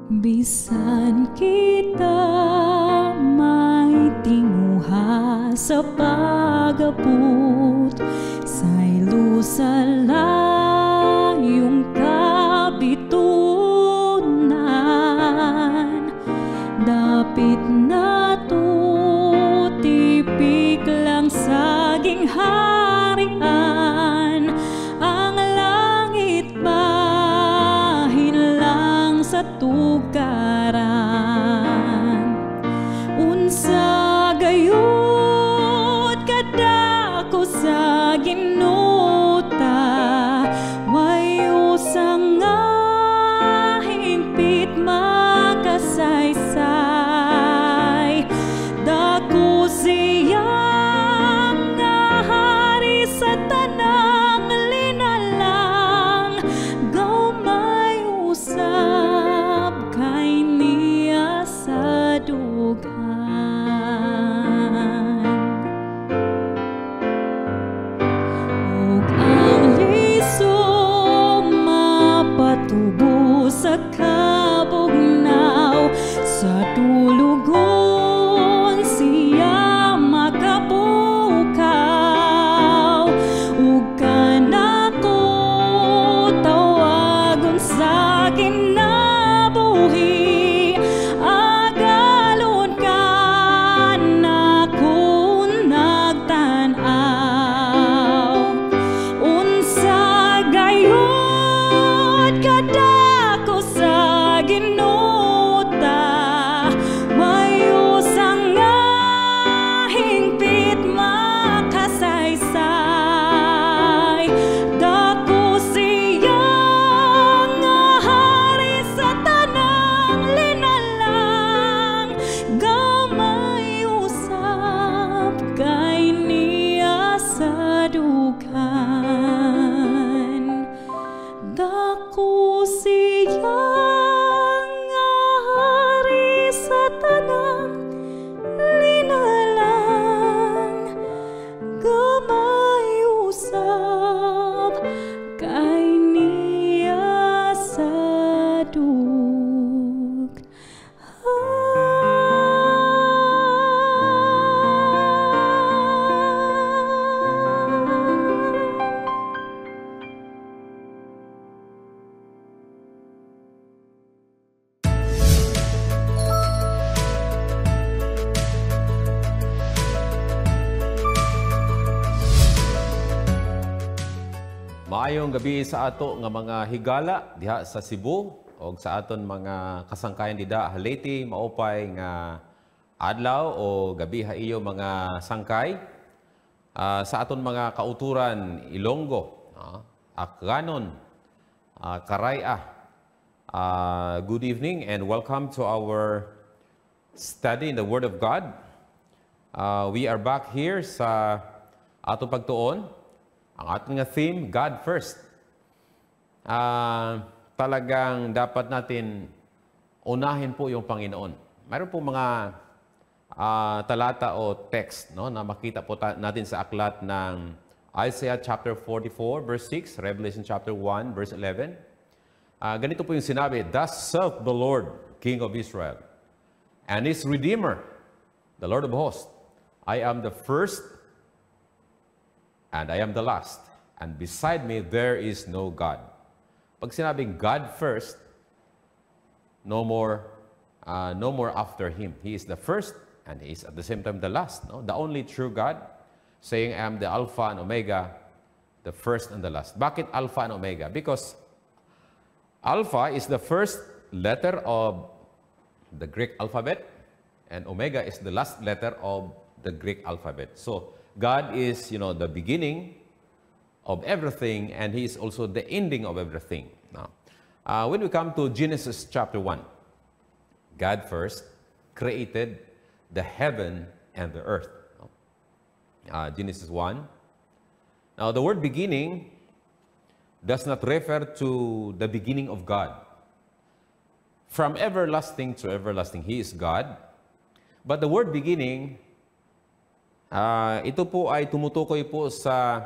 Bisan kita may tinguha sa pagabot, sa'y lusalayong kabitunan. Dapit na to, tipik lang saging harian, ang langit bahin lang sa tugaran. Unsa gayud kadako sa ginuta, wayo sang nga hingpit makasaysay. Dako siyang nga hari sa tanang linalang, gamay usab kay niya sa dughan. Ug ang liso mapatubo sa kabugnaw, sa tulugon siya makapukaw. Ug kanako tawagon sa kinabuhi, agalon ka nako nagtan-aw. Unsa gayud kadako sa ginuta, wayo sang nga hingpit makasaysay. Dako siya nga hari sa tanang linalang, gamay usab kay niya sa dughan. Dako siya nga hari sa tanang linalang, gamay usab kay niya sa dughan. Maayong gabi sa ato nga mga higala diha sa Cebu o sa aton mga kasangkayan dida Leyte, maupay nga adlaw o gabi ha iyo mga sangkay. Sa aton mga kauturan Ilonggo, Akganon, Karaya. Good evening and welcome to our study in the Word of God. We are back here sa ato pagtuon. Ang ating nga theme, God First. Talagang dapat natin unahin po yung Panginoon. Mayroon po mga talata o text, no, na makita po natin sa aklat ng Isaiah chapter 44 verse 6, Revelation chapter 1 verse 11. Ganito po yung sinabi, "Thus saith the Lord, King of Israel, and His Redeemer, the Lord of hosts, I am the first and I am the last, and beside me there is no God." Pag sinabing God first, no more after Him. He is the first and He is at the same time the last. No? The only true God, saying I am the Alpha and Omega, the first and the last. Bakit Alpha and Omega? Because Alpha is the first letter of the Greek alphabet, and Omega is the last letter of the Greek alphabet. So God is, the beginning of everything, and He is also the ending of everything. Now, when we come to Genesis chapter 1, God first created the heaven and the earth. Genesis 1. Now, the word beginning does not refer to the beginning of God. From everlasting to everlasting, He is God. But the word beginning, ito po ay tumutukoy po sa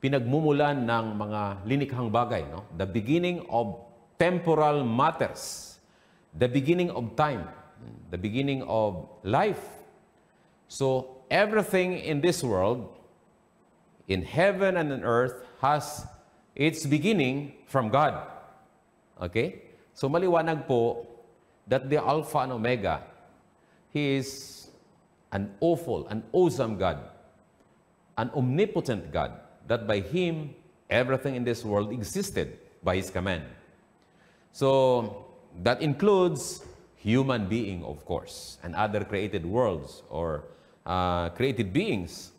pinagmumulan ng mga linikhang bagay, no? The beginning of temporal matters. the beginning of time, the beginning of life. So everything in this world, in heaven and on earth, has its beginning from God. Okay? So maliwanag po that the Alpha and Omega, He is an awful, an awesome God, an omnipotent God, that by Him, everything in this world existed by His command. So that includes human being, of course, and other created worlds or created beings.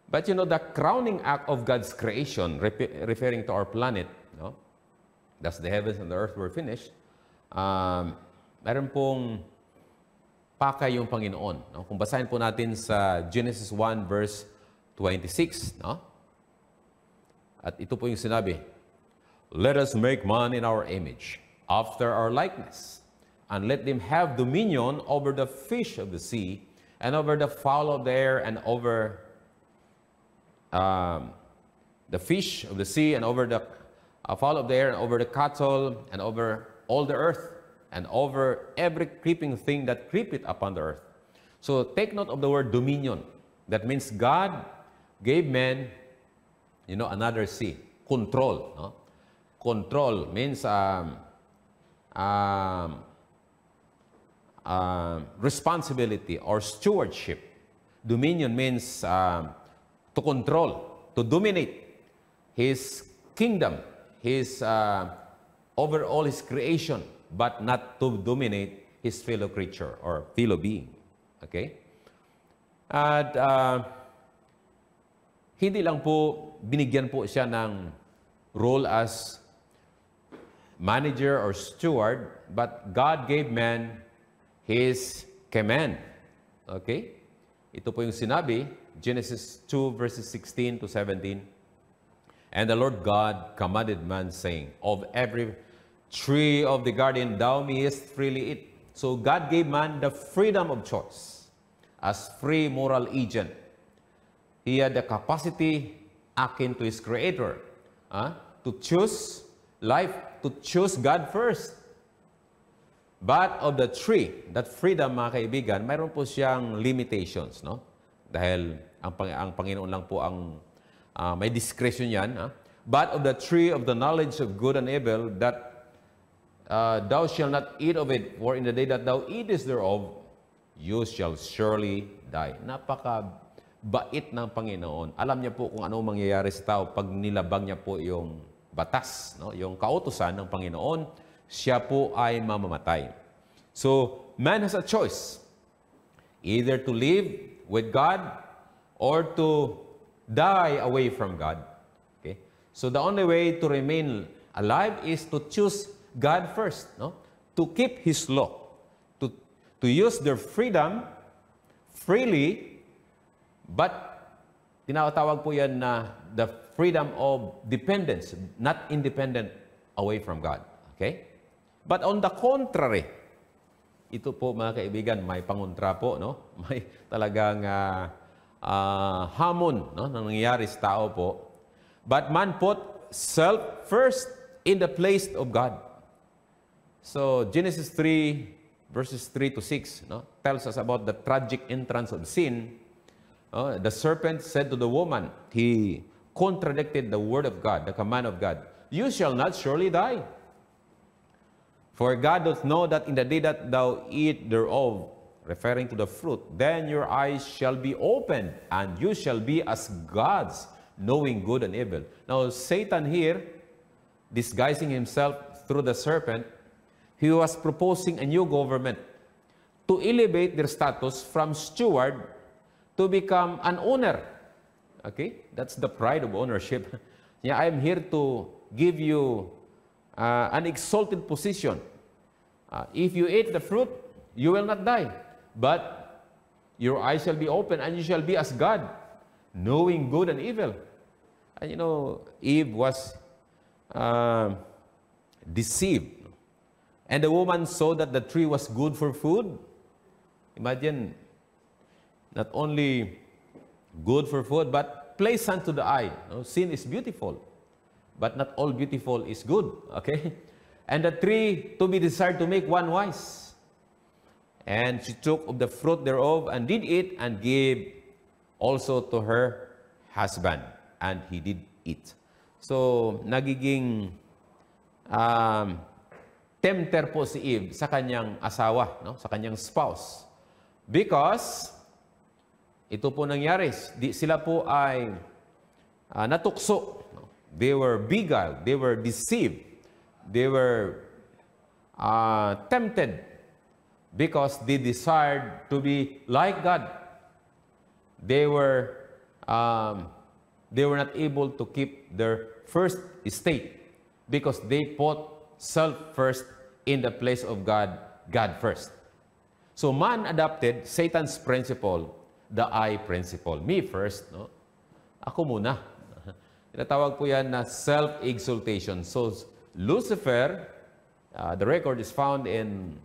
But you know, the crowning act of God's creation, referring to our planet, no? Thus the heavens and the earth were finished, meron pong pakay yung Panginoon. No? Kung basahin po natin sa Genesis 1 verse 26, no? At ito po yung sinabi, "Let us make man in our image, after our likeness, and let them have dominion over the fish of the sea, and over the fowl of the air, and over the fish of the sea, and over the fowl of the air, and over the cattle, and over all the earth, and over every creeping thing that creepeth upon the earth." So take note of the word dominion. That means God gave man, you know, another sea, control. No? Control means responsibility or stewardship. Dominion means to control, to dominate His kingdom, His over all His creation, but not to dominate His fellow creature or fellow being. Okay? At hindi lang po binigyan po siya ng role as manager or steward, but God gave man His command. Okay? Ito po yung sinabi, Genesis 2 verses 16 to 17. "And the Lord God commanded man, saying, Of every tree of the garden thou mayest freely eat." So God gave man the freedom of choice as free moral agent. He had the capacity akin to His Creator to choose life, to choose God first. But of the tree, that freedom, mga kaibigan, mayroon po siyang limitations, no? Dahil ang Panginoon lang po ang may discretion yan. "But of the tree of the knowledge of good and evil, that thou shalt not eat of it, for in the day that thou eatest thereof, you shall surely die." Napaka-bait ng Panginoon. Alam niya po kung ano mangyayari sa tao pag nilabag niya po yung batas, no? Yung kautusan ng Panginoon, siya po ay mamamatay. So, man has a choice, either to live with God or to die away from God. Okay? So, the only way to remain alive is to choose God first, no? To keep His law, to use their freedom freely, but tinatawag po yan na the freedom of dependence, not independent away from God. Okay? But on the contrary, ito po mga kaibigan, may pangontra po, no? May talagang hamon, no, na nangyayari sa tao po. But man put self first in the place of God. So Genesis 3 verses 3 to 6, no, tells us about the tragic entrance of sin. The serpent said to the woman, he contradicted the word of God, the command of God, "You shall not surely die. For God doth know that in the day that thou eat thereof," referring to the fruit, "then your eyes shall be opened, and you shall be as gods, knowing good and evil." Now, Satan here, disguising himself through the serpent, he was proposing a new government to elevate their status from steward to become an owner. Okay? That's the pride of ownership. Yeah, I am here to give you an exalted position. If you eat the fruit, you will not die. But your eyes shall be open, and you shall be as God, knowing good and evil. And you know, Eve was deceived. And the woman saw that the tree was good for food. Imagine, not only good for food, but pleasant to the eye. No? Sin is beautiful, but not all beautiful is good. Okay? and the tree to be desired to make one wise. And she took of the fruit thereof, and did eat, and gave also to her husband, and he did eat. So, nagiging tempter po si Eve sa kanyang asawa, no? Sa kanyang spouse. Because, ito po nangyari, sila po ay natukso. No? They were beguiled, they were deceived, they were tempted because they desired to be like God. They were not able to keep their first estate because they put self first in the place of God, God first. So man adopted Satan's principle, the I principle. Me first, no? Ako muna. Tinatawag po yan na self-exaltation. So Lucifer, the record is found in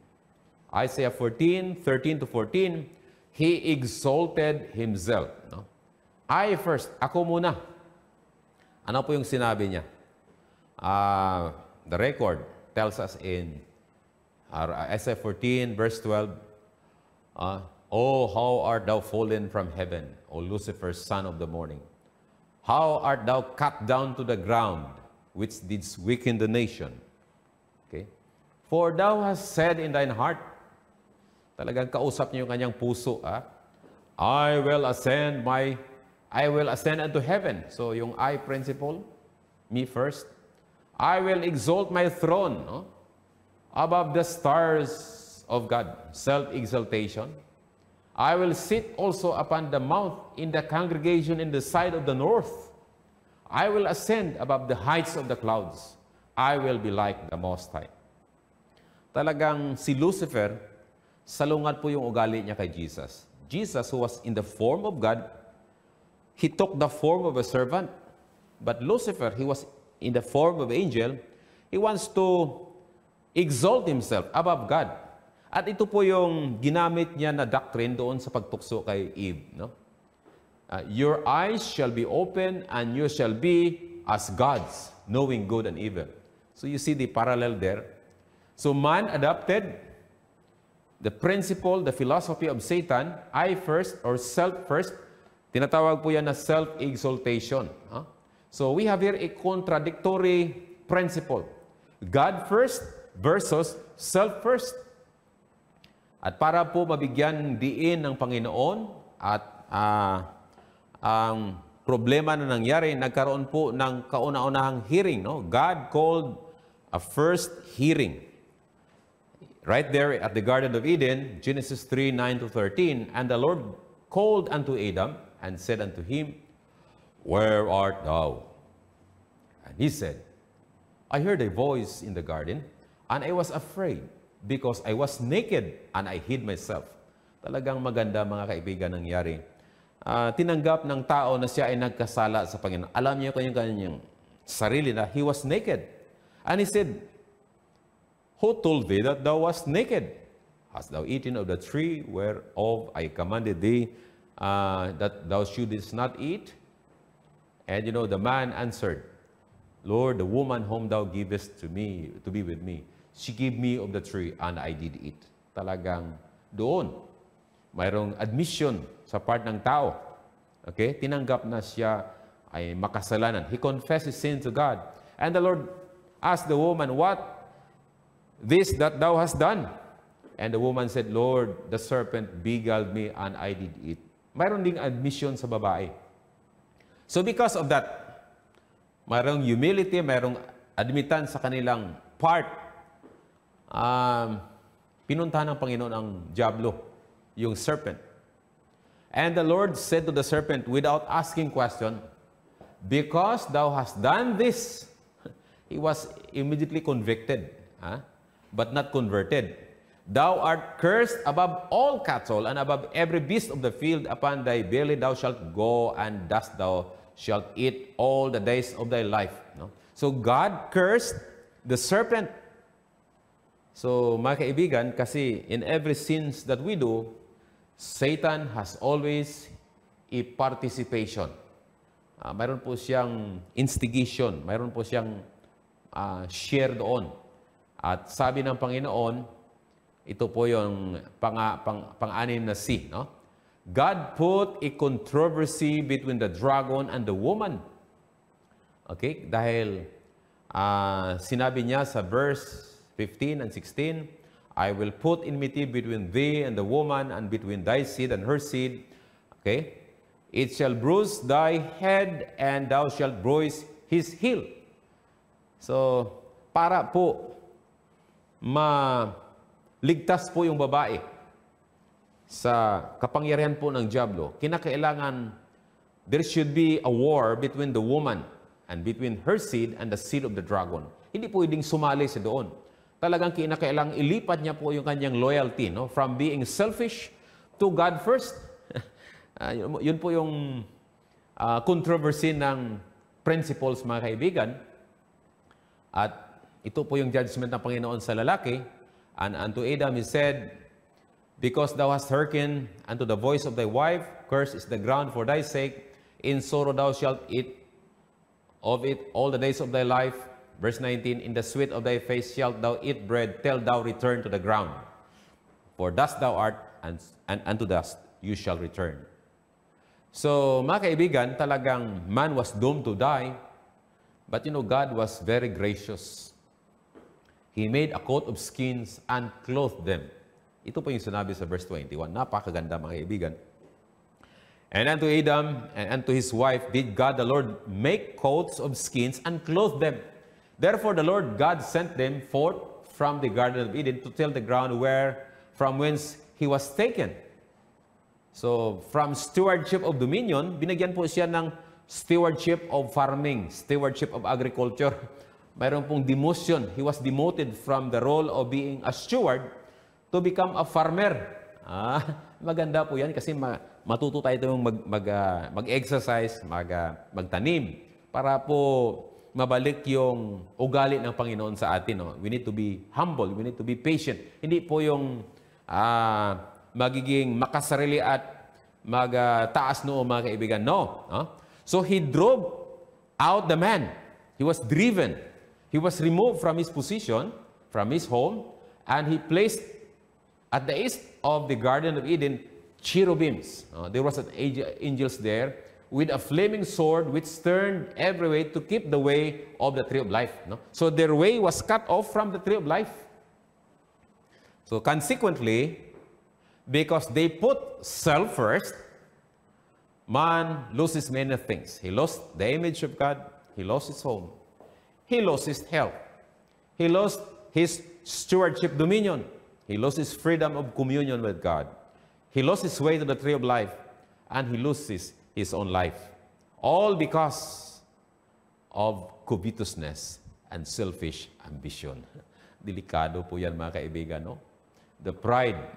Isaiah 14:13-14, he exalted himself. No? I first, ako muna. Ano po yung sinabi niya? The record tells us in Isaiah 14, verse 12, Oh, how art thou fallen from heaven, O Lucifer, son of the morning? How art thou cut down to the ground, which didst weaken the nation? Okay? For thou hast said in thine heart, talagang kausap niyo yung kanyang puso, I will ascend unto heaven. So yung I principle, me first. I will exalt my throne, no? Above the stars of God, self-exaltation. I will sit also upon the mount in the congregation in the side of the north. I will ascend above the heights of the clouds. I will be like the Most High. Talagang si Lucifer, salungat po yung ugali niya kay Jesus. Jesus, who was in the form of God, he took the form of a servant. But Lucifer, he was in the form of angel. He wants to exalt himself above God. At ito po yung ginamit niya na doctrine doon sa pagtukso kay Eve. No? Your eyes shall be open and you shall be as gods, knowing good and evil. So you see the parallel there. So man adopted the principle, the philosophy of Satan, I first or self first. Tinatawag po yan na self-exaltation. So we have here a contradictory principle. God first versus self first. At para po mabigyan diin ng Panginoon at ang problema na nangyari, nagkaroon po ng kauna-unahang hearing. No? God called a first hearing. Right there at the Garden of Eden, Genesis 3:9-13, and the Lord called unto Adam and said unto him, Where art thou? And he said, I heard a voice in the garden, and I was afraid, because I was naked and I hid myself. Talagang maganda mga kaibigan nangyari. Tinanggap ng tao na siya ay nagkasala sa Panginoon. Alam niya kanyang sarili na he was naked. And he said, Who told thee that thou wast naked? Hast thou eaten of the tree whereof I commanded thee that thou shouldest not eat? And the man answered, Lord, the woman whom thou givest to me to be with me, she gave me of the tree and I did eat. Talagang doon, mayroong admission sa part ng tao. Okay? Tinanggap na siya ay makasalanan. He confessed his sin to God. And the Lord asked the woman, What this that thou hast done? And the woman said, Lord, the serpent beguiled me and I did eat. Mayroon ding admission sa babae. So because of that, mayroong humility, mayroong admitan sa kanilang part. Pinuntahan ng Panginoon ang diablo, yung serpent. And the Lord said to the serpent without asking question, Because thou hast done this, he was immediately convicted, but not converted. Thou art cursed above all cattle and above every beast of the field. Upon thy belly thou shalt go, and dust thou shalt eat all the days of thy life. No? So God cursed the serpent. So, mga kaibigan, kasi in every sins that we do, Satan has always a participation. Mayroon po siyang instigation, mayroon po siyang share doon. At sabi ng Panginoon, ito po yung pang-anim na C, no? God put a controversy between the dragon and the woman. Okay? Dahil sinabi niya sa verse 15 and 16, I will put enmity between thee and the woman, and between thy seed and her seed. Okay? It shall bruise thy head, and thou shalt bruise his heel. So, para po maligtas po yung babae sa kapangyarihan po ng dyablo, kinakailangan there should be a war between the woman and between her seed and the seed of the dragon. Hindi po pwedeng sumali sa doon. Talagang kinakailangan ilipat niya po yung kanyang loyalty, no? From being selfish to God first. Yun po yung controversy ng principles, mga kaibigan. At ito po yung judgment ng Panginoon sa lalaki. And unto Adam he said, because thou hast hearkened unto the voice of thy wife, cursed is the ground for thy sake. In sorrow thou shalt eat of it all the days of thy life. Verse 19, in the sweat of thy face shalt thou eat bread till thou return to the ground. For dust thou art, and unto dust you shall return. So, mga kaibigan, talagang man was doomed to die. But God was very gracious. He made a coat of skins and clothed them. Ito po yung sinabi sa verse 21. Napakaganda, mga kaibigan. And unto Adam and unto his wife did God the Lord make coats of skins and clothe them. Therefore the Lord God sent them forth from the Garden of Eden to till the ground from whence he was taken. So, from stewardship of dominion, binigyan po siya ng stewardship of farming, stewardship of agriculture. Mayroon pong demotion. He was demoted from the role of being a steward to become a farmer. Maganda po yan kasi matuto tayo mag-exercise, magtanim para po mabalik yung ugali ng Panginoon sa atin. No? We need to be humble. We need to be patient. Hindi po yung magiging makasarili at magtaas noo, mga kaibigan. No. So he drove out the man. He was driven. He was removed from his position, from his home, and he placed at the east of the Garden of Eden cherubims. There was an angels there with a flaming sword which turned every way to keep the way of the tree of life. No? So their way was cut off from the tree of life. So consequently, because they put self first, man loses many things. He lost the image of God. He lost his home. He lost his health. He lost his stewardship dominion. He lost his freedom of communion with God. He lost his way to the tree of life. And he loses his own life. All because of covetousness and selfish ambition. Delikado po yan, mga kaibigan, no? The pride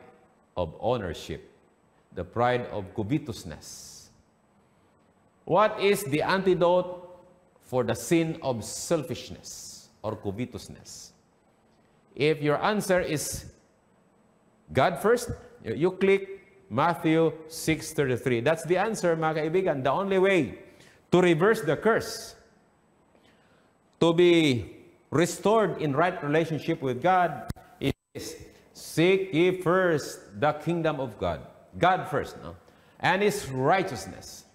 of ownership. The pride of covetousness. What is the antidote for the sin of selfishness or covetousness? If your answer is God first, you click Matthew 6:33. That's the answer, mga kaibigan. The only way to reverse the curse, to be restored in right relationship with God, is seek ye first the kingdom of God. God first, no? And his righteousness.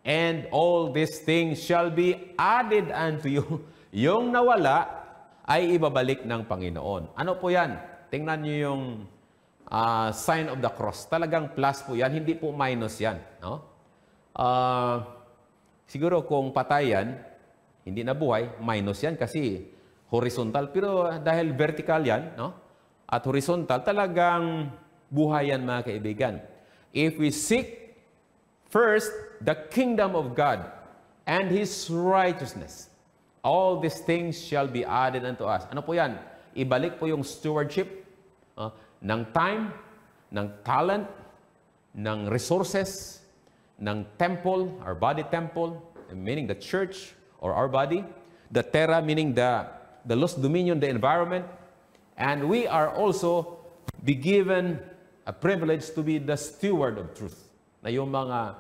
And all these things shall be added unto you. Yung nawala ay ibabalik ng Panginoon. Ano po yan? Tingnan niyo yung sign of the cross. Talagang plus po yan, hindi po minus yan. No? Siguro kung patay yan, hindi na buhay, minus yan kasi horizontal. Pero dahil vertical yan, no? At horizontal, talagang buhay yan, mga kaibigan. If we seek first the kingdom of God and His righteousness, all these things shall be added unto us. Ano po yan? Ibalik po yung stewardship ng time, ng talent, ng resources, ng temple, our body temple, meaning the church or our body, the terra, meaning the lost dominion, the environment, and we are also be given a privilege to be the steward of truth. Na yung mga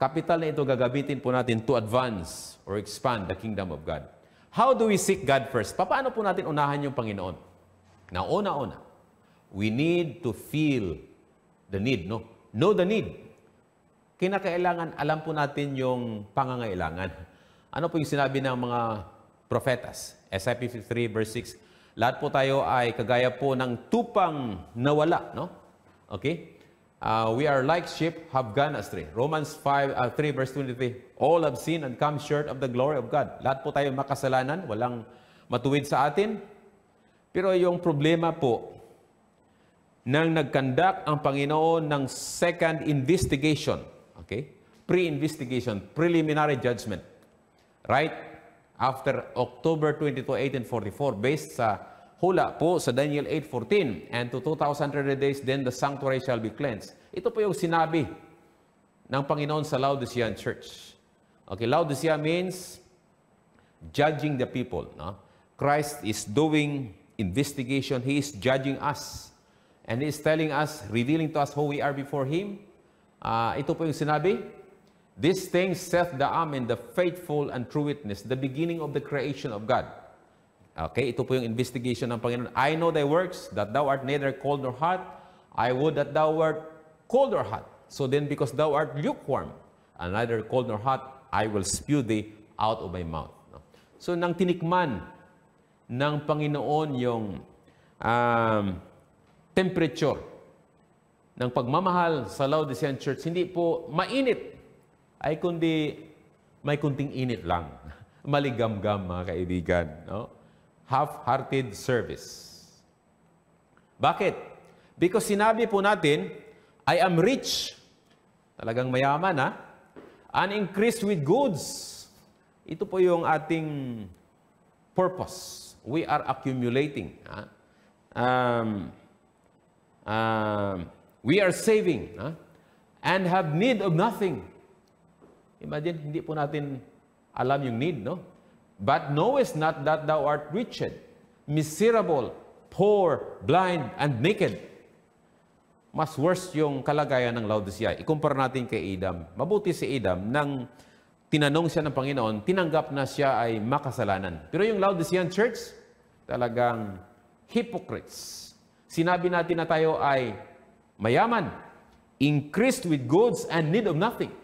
capital na ito gagamitin po natin to advance or expand the kingdom of God. How do we seek God first? Paano po natin unahan yung Panginoon? Now, una-una, we need to feel the need, no? Know the need. Kinakailangan, alam po natin yung pangangailangan. Ano po yung sinabi ng mga prophetas? Isaiah 53 verse 6, lahat po tayo ay kagaya po ng tupang nawala, no? Okay? We are like sheep have gone astray. Romans 3 verse 23, all have sinned and come short of the glory of God. Lahat po tayo makasalanan, walang matuwid sa atin. Pero yung problema po, nang nag-conduct ang Panginoon ng second investigation, okay? Pre-investigation, preliminary judgment, right? After October 22, 1844, based sa hula po sa Daniel 8:14, and to 2,100 days, then the sanctuary shall be cleansed. Ito po yung sinabi ng Panginoon sa Laodicean Church. Okay, Laodicea means judging the people. No? Christ is doing investigation. He is judging us. And He is telling us, revealing to us who we are before Him. Ito po yung sinabi, these things saith the Amen, the faithful and true witness, the beginning of the creation of God. Okay, ito po yung investigation ng Panginoon. I know thy works, that thou art neither cold nor hot. I would that thou wert cold or hot. So then, because thou art lukewarm, and neither cold nor hot, I will spew thee out of my mouth. So, nang tinikman ng Panginoon yung temperature ng pagmamahal sa Laodicean Church, hindi po mainit, ay kundi may kunting init lang. Maligamgam, mga kaibigan. No? Half-hearted service. Bakit? Because sinabi po natin, I am rich. Talagang mayaman, ha? And increased with goods. Ito po yung ating purpose. We are accumulating. Ha? We are saving. Ha? And have need of nothing. Imagine, hindi po natin alam yung need, no? But knowest not that thou art wretched, miserable, poor, blind, and naked. Mas worse yung kalagayan ng Laodicea. Ikumpara natin kay Adam. Mabuti si Adam, nang tinanong siya ng Panginoon, tinanggap na siya ay makasalanan. Pero yung Laodicean Church, talagang hypocrites. Sinabi natin na tayo ay mayaman, increased with goods and need of nothing.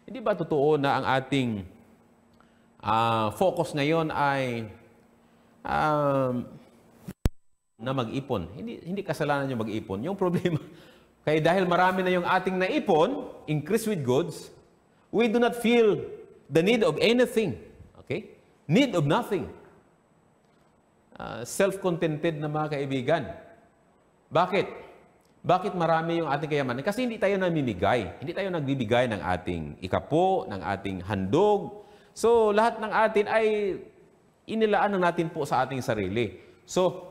Hindi ba totoo na ang ating focus ngayon ay na mag-ipon? Hindi kasalanan yung mag-ipon. Yung problema, kaya dahil marami na yung ating naipon, increased with goods, we do not feel the need of anything. Okay? Need of nothing. Self-contented na mga kaibigan. Bakit? Bakit marami yung ating kayamanan? Kasi hindi tayo namimigay. Hindi tayo nagbibigay ng ating ikapo, ng ating handog. So, lahat ng atin ay inilaan na natin po sa ating sarili. So,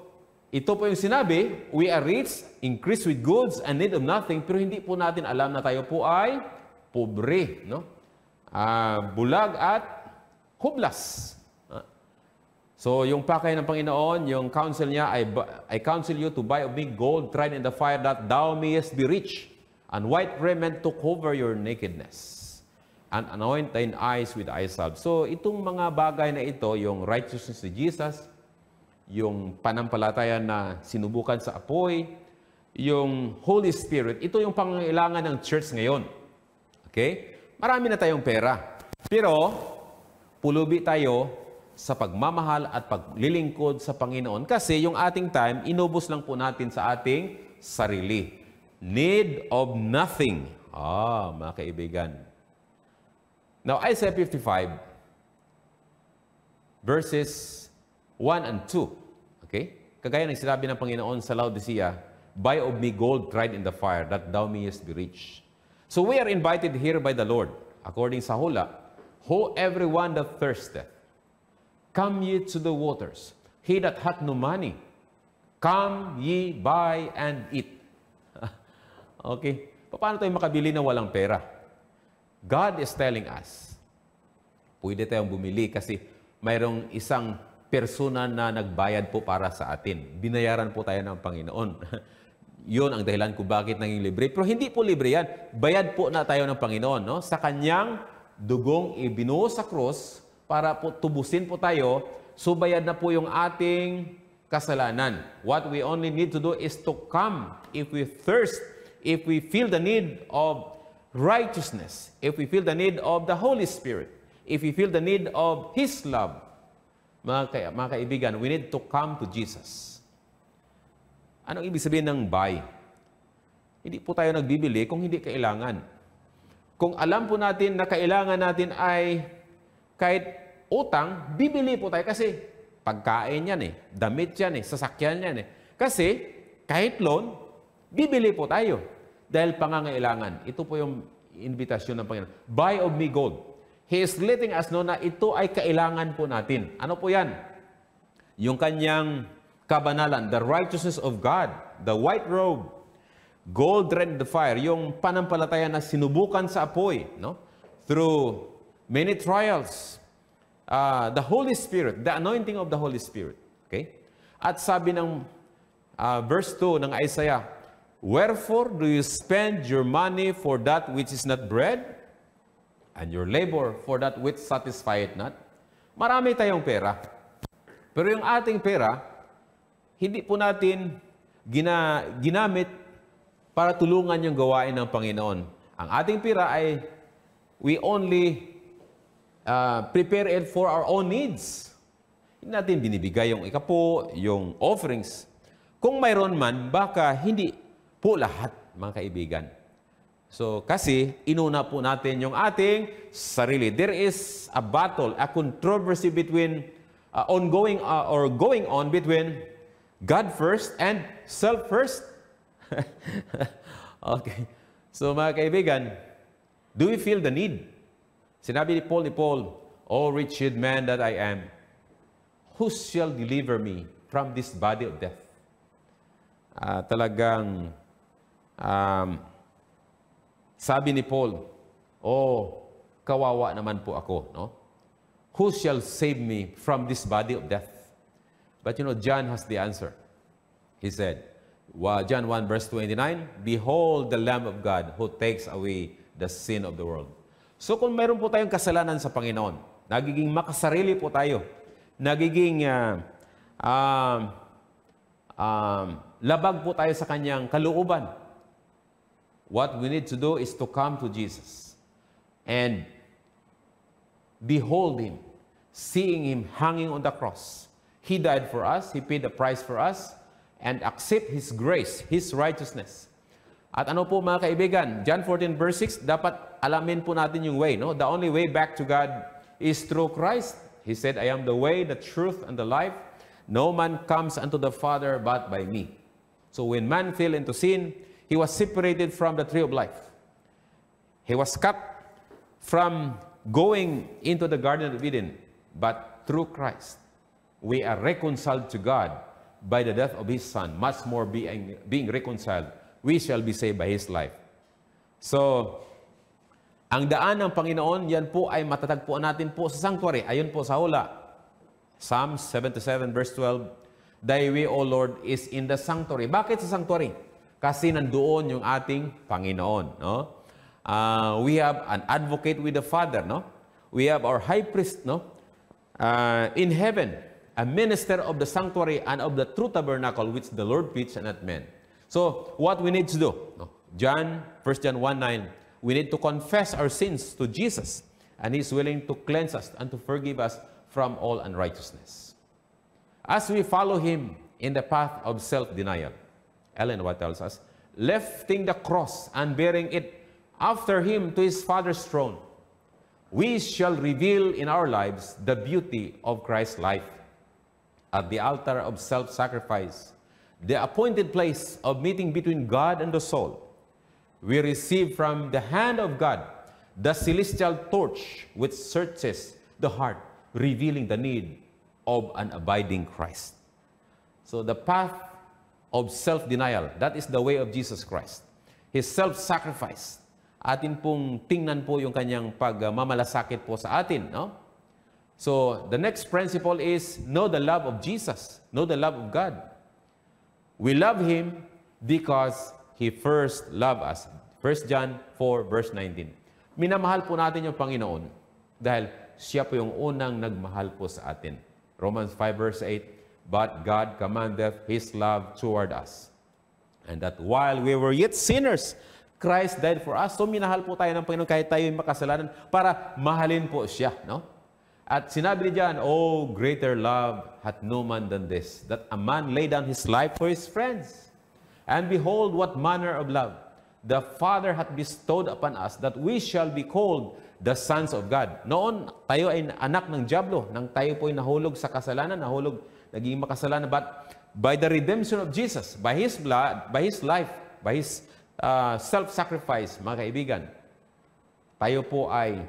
ito po yung sinabi, we are rich, increased with goods, and need of nothing, pero hindi po natin alam na tayo po ay pobre, no? Bulag at hublas. So, yung pakay ng Panginoon, yung counsel niya, I counsel you to buy of me gold tried in the fire, that thou mayest be rich, and white raiment to cover your nakedness, and anoint thine eyes with eye salve. So, itong mga bagay na ito, yung righteousness ni Jesus, yung panampalataya na sinubukan sa apoy, yung Holy Spirit, ito yung pangangailangan ng church ngayon. Okay? Marami na tayong pera. Pero, pulubi tayo sa pagmamahal at paglilingkod sa Panginoon. Kasi yung ating time, inubos lang po natin sa ating sarili. Need of nothing. Mga kaibigan. Now, Isaiah 55, verses 1 and 2. Okay? Kagaya ng sinabi ng Panginoon sa Laodicea, buy of me gold tried in the fire, that thou mayest be rich. So we are invited here by the Lord, according sa hula, who everyone that thirsteth, come ye to the waters. He that hath no money, come ye buy and eat. Okay? Paano tayo makabili na walang pera? God is telling us, pwede tayong bumili kasi mayroong isang persona na nagbayad po para sa atin. Binayaran po tayo ng Panginoon. Yun ang dahilan kung bakit naging libre. Pero hindi po libre yan. Bayad po na tayo ng Panginoon. No? Sa kanyang dugong ibinuhos sa krus, para po tubusin po tayo, so bayad na po yung ating kasalanan. What we only need to do is to come if we thirst, if we feel the need of righteousness, if we feel the need of the Holy Spirit, if we feel the need of His love. Mga kaibigan, we need to come to Jesus. Anong ibig sabihin ng buy? Hindi po tayo nagbibili kung hindi kailangan. Kung alam po natin na kailangan natin ay kahit utang, bibili po tayo kasi pagkain yan damit yan sasakyan yan Kasi kahit loan, bibili po tayo dahil pangangailangan. Ito po yung invitasyon ng Panginoon. Buy of me gold. He is letting us know na ito ay kailangan po natin. Ano po yan? Yung kanyang kabanalan, the righteousness of God, the white robe, gold red the fire, yung panampalataya na sinubukan sa apoy, through many trials, the Holy Spirit, the anointing of the Holy Spirit. Okay? At sabi ng verse 2 ng Isaiah, wherefore do you spend your money for that which is not bread, and your labor for that which satisfieth not? Marami tayong pera. Pero yung ating pera, hindi po natin ginamit para tulungan yung gawain ng Panginoon. Ang ating pera ay we only prepare it for our own needs. Hindi natin binibigay yung ikapo, yung offerings. Kung mayroon man, baka hindi po lahat, mga kaibigan. So, kasi inuna po natin yung ating sarili. There is a battle, a controversy between, going on between God first and self first. Okay. So, mga kaibigan, do we feel the need? Sinabi ni Paul, O wretched man that I am, who shall deliver me from this body of death? Talagang, sabi ni Paul, kawawa naman po ako, Who shall save me from this body of death? But John has the answer. He said, John 1 verse 29, behold the Lamb of God who takes away the sin of the world. So kung mayroon po tayong kasalanan sa Panginoon, nagiging makasarili po tayo, nagiging labag po tayo sa kanyang kalooban, what we need to do is to come to Jesus and behold Him, seeing Him hanging on the cross. He died for us, He paid the price for us, and accept His grace, His righteousness. At ano po mga kaibigan, John 14 verse 6, dapat alamin po natin yung way. The only way back to God is through Christ. He said, I am the way, the truth, and the life. No man comes unto the Father but by me. So when man fell into sin, he was separated from the tree of life. He was cut from going into the Garden of Eden. But through Christ, we are reconciled to God by the death of His Son. Much more being reconciled, we shall be saved by His life. So, ang daan ng Panginoon, yan po ay matatagpuan natin po sa sanctuary. Ayun po sa hula. Psalm 77 verse 12, Thy way, O Lord, is in the sanctuary. Bakit sa sanctuary? Kasi nandoon yung ating Panginoon. We have an advocate with the Father. We have our high priest in heaven, a minister of the sanctuary and of the true tabernacle which the Lord preached and not men. So, what we need to do? 1 John 1:9, we need to confess our sins to Jesus, and He is willing to cleanse us and to forgive us from all unrighteousness. As we follow Him in the path of self-denial, Ellen White tells us, lifting the cross and bearing it after Him to His Father's throne, we shall reveal in our lives the beauty of Christ's life. At the altar of self-sacrifice, the appointed place of meeting between God and the soul, we receive from the hand of God the celestial torch which searches the heart, revealing the need of an abiding Christ. So the path of self-denial, that is the way of Jesus Christ. His self-sacrifice. Atin pong tingnan po yung kanyang pagmamalasakit po sa atin. So the next principle is know the love of Jesus. Know the love of God. We love Him because He first loved us. 1 John 4 verse 19. Minamahal po natin yung Panginoon dahil Siya po yung unang nagmahal po sa atin. Romans 5 verse 8, but God commandeth His love toward us. And that while we were yet sinners, Christ died for us. So minahal po tayo ng Panginoon kahit tayo yung makasalanan para mahalin po siya. No? At sinabi niya dyan, oh, greater love hath no man than this, that a man lay down his life for his friends. And behold, what manner of love the Father hath bestowed upon us, that we shall be called the sons of God. Noon, tayo ay anak ng dyablo, nang tayo po ay nahulog sa kasalanan, naging makasalanan. But by the redemption of Jesus, by His blood, by His life, by His self-sacrifice, mga kaibigan, tayo po ay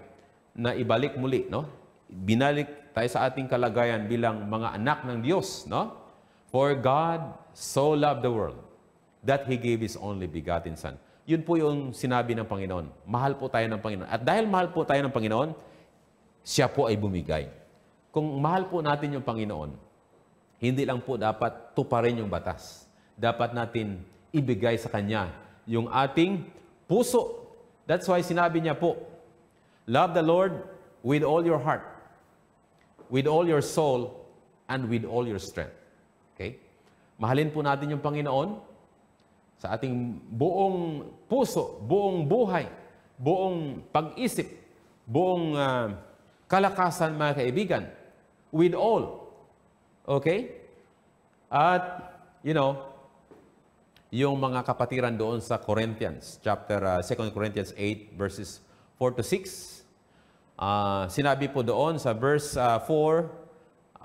naibalik muli, no? Binalik tayo sa ating kalagayan bilang mga anak ng Diyos, no? For God so loved the world that He gave His only begotten Son. Yun po yung sinabi ng Panginoon. Mahal po tayo ng Panginoon. At dahil mahal po tayo ng Panginoon, siya po ay bumigay. Kung mahal po natin yung Panginoon, hindi lang po dapat tuparin yung batas. Dapat natin ibigay sa Kanya yung ating puso. That's why sinabi niya po, love the Lord with all your heart, with all your soul, and with all your strength. Okay? Mahalin po natin yung Panginoon sa ating buong puso, buong buhay, buong pag-isip, buong kalakasan, mga kaibigan. With all. Okay? At, yung mga kapatiran doon sa Corinthians, chapter 2 Corinthians 8, verses 4 to 6. Sinabi po doon sa verse 4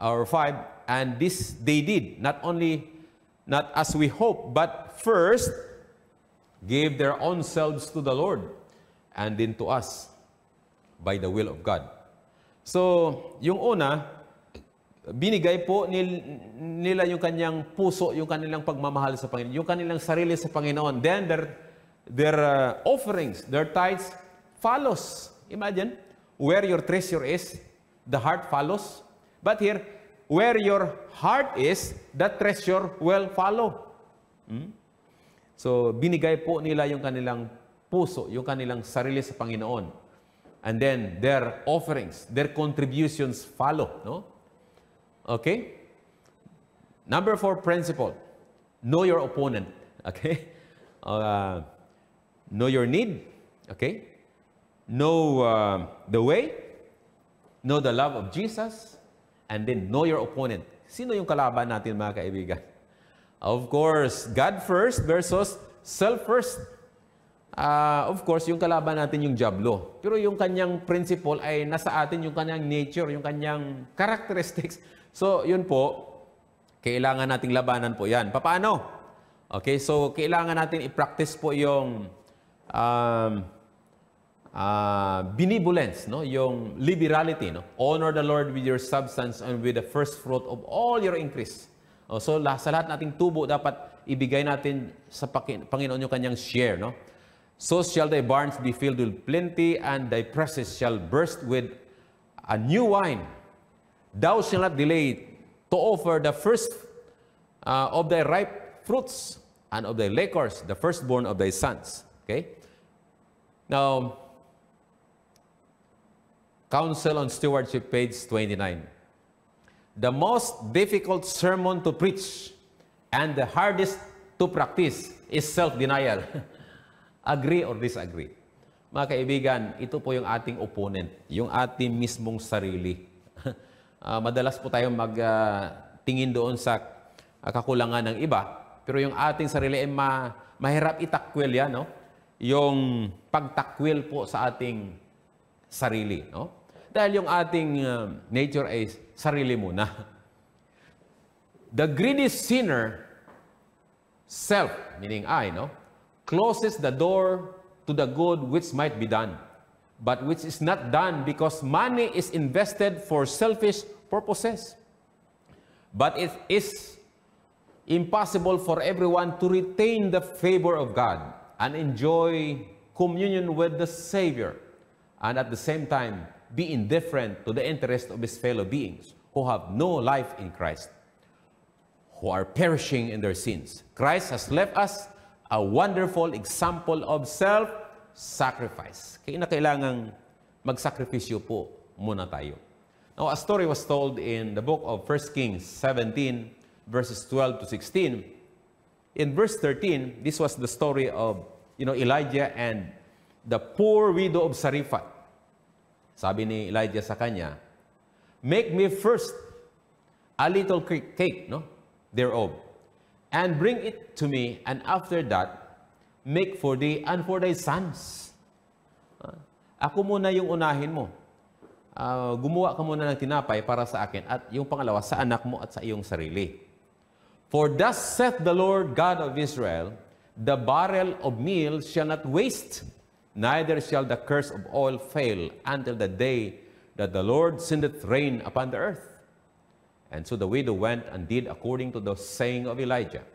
or 5, and this they did, not as we hope, but first gave their own selves to the Lord, and then to us by the will of God. So, yung una, binigay po nila yung kanyang puso, yung kanilang pagmamahal sa Panginoon, yung kanilang sarili sa Panginoon. Then their offerings, their tithes follows. Imagine, where your treasure is, the heart follows. But here, where your heart is, that treasure will follow. So, binigay po nila yung kanilang puso, yung kanilang sarili sa Panginoon. And then, their offerings, their contributions follow. No? Okay? Number 4 principle, know your opponent. Okay? Know your need. Okay? Know the way. Know the love of Jesus. And then know your opponent. Sino yung kalaban natin, mga kaibigan? Of course, God first versus self first. Of course, yung kalaban natin yung dyablo. Pero yung kanyang principle ay nasa atin, yung kanyang nature, yung kanyang characteristics. So, yun po, kailangan nating labanan po yan. Paano? Okay, so kailangan natin i-practice po yung benevolence, no? Yung liberality. No? Honor the Lord with your substance and with the first fruit of all your increase. So, sa lahat nating tubo, dapat ibigay natin sa Panginoon yung kanyang share. No? So shall thy barns be filled with plenty, and thy presses shall burst with a new wine. Thou shalt not delay to offer the first of thy ripe fruits, and of thy liquors, the firstborn of thy sons. Okay? Now, Counsel on Stewardship, page 29. The most difficult sermon to preach and the hardest to practice is self-denial. Agree or disagree? Mga kaibigan, ito po yung ating opponent, yung ating mismong sarili. Madalas po tayong magtingin doon sa kakulangan ng iba, pero yung ating sarili ay mahirap itakwil yan, no? Yung pagtakwil po sa ating sarili, no? Dahil yung ating nature ay sarili muna. The greedy sinner, self, meaning I, no? Closes the door to the good which might be done, but which is not done because money is invested for selfish purposes. But it is impossible for everyone to retain the favor of God and enjoy communion with the Savior, and at the same time be indifferent to the interest of his fellow beings who have no life in Christ, who are perishing in their sins. Christ has left us a wonderful example of self-sacrifice. Kaya kailangang magsakripisyo po muna tayo. Now, a story was told in the book of 1 Kings 17, verses 12 to 16. In verse 13, this was the story of, Elijah and the poor widow of Zarephath. Sabi ni Elijah sa kanya, "Make me first a little cake, thereof, and bring it to me, and after that, make for thee and for thy sons." Ako muna yung unahin mo. Gumawa ka muna ng tinapay para sa akin, at yung pangalawa, sa anak mo at sa iyong sarili. "For thus saith the Lord God of Israel, the barrel of meal shall not waste, neither shall the curse of oil fail until the day that the Lord sendeth rain upon the earth." And so the widow went and did according to the saying of Elijah.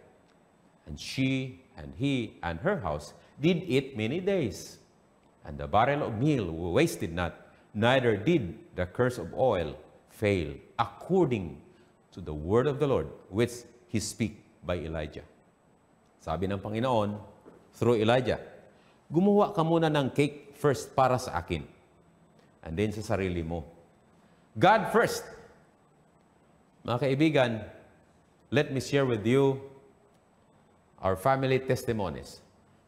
And she and he and her house did eat many days. And the barrel of meal wasted not, neither did the curse of oil fail, according to the word of the Lord, which he speak by Elijah. Sabi ng Panginoon, through Elijah, gumawa ka muna ng cake first para sa akin, and then sa sarili mo. God first. Mga kaibigan, let me share with you our family testimonies.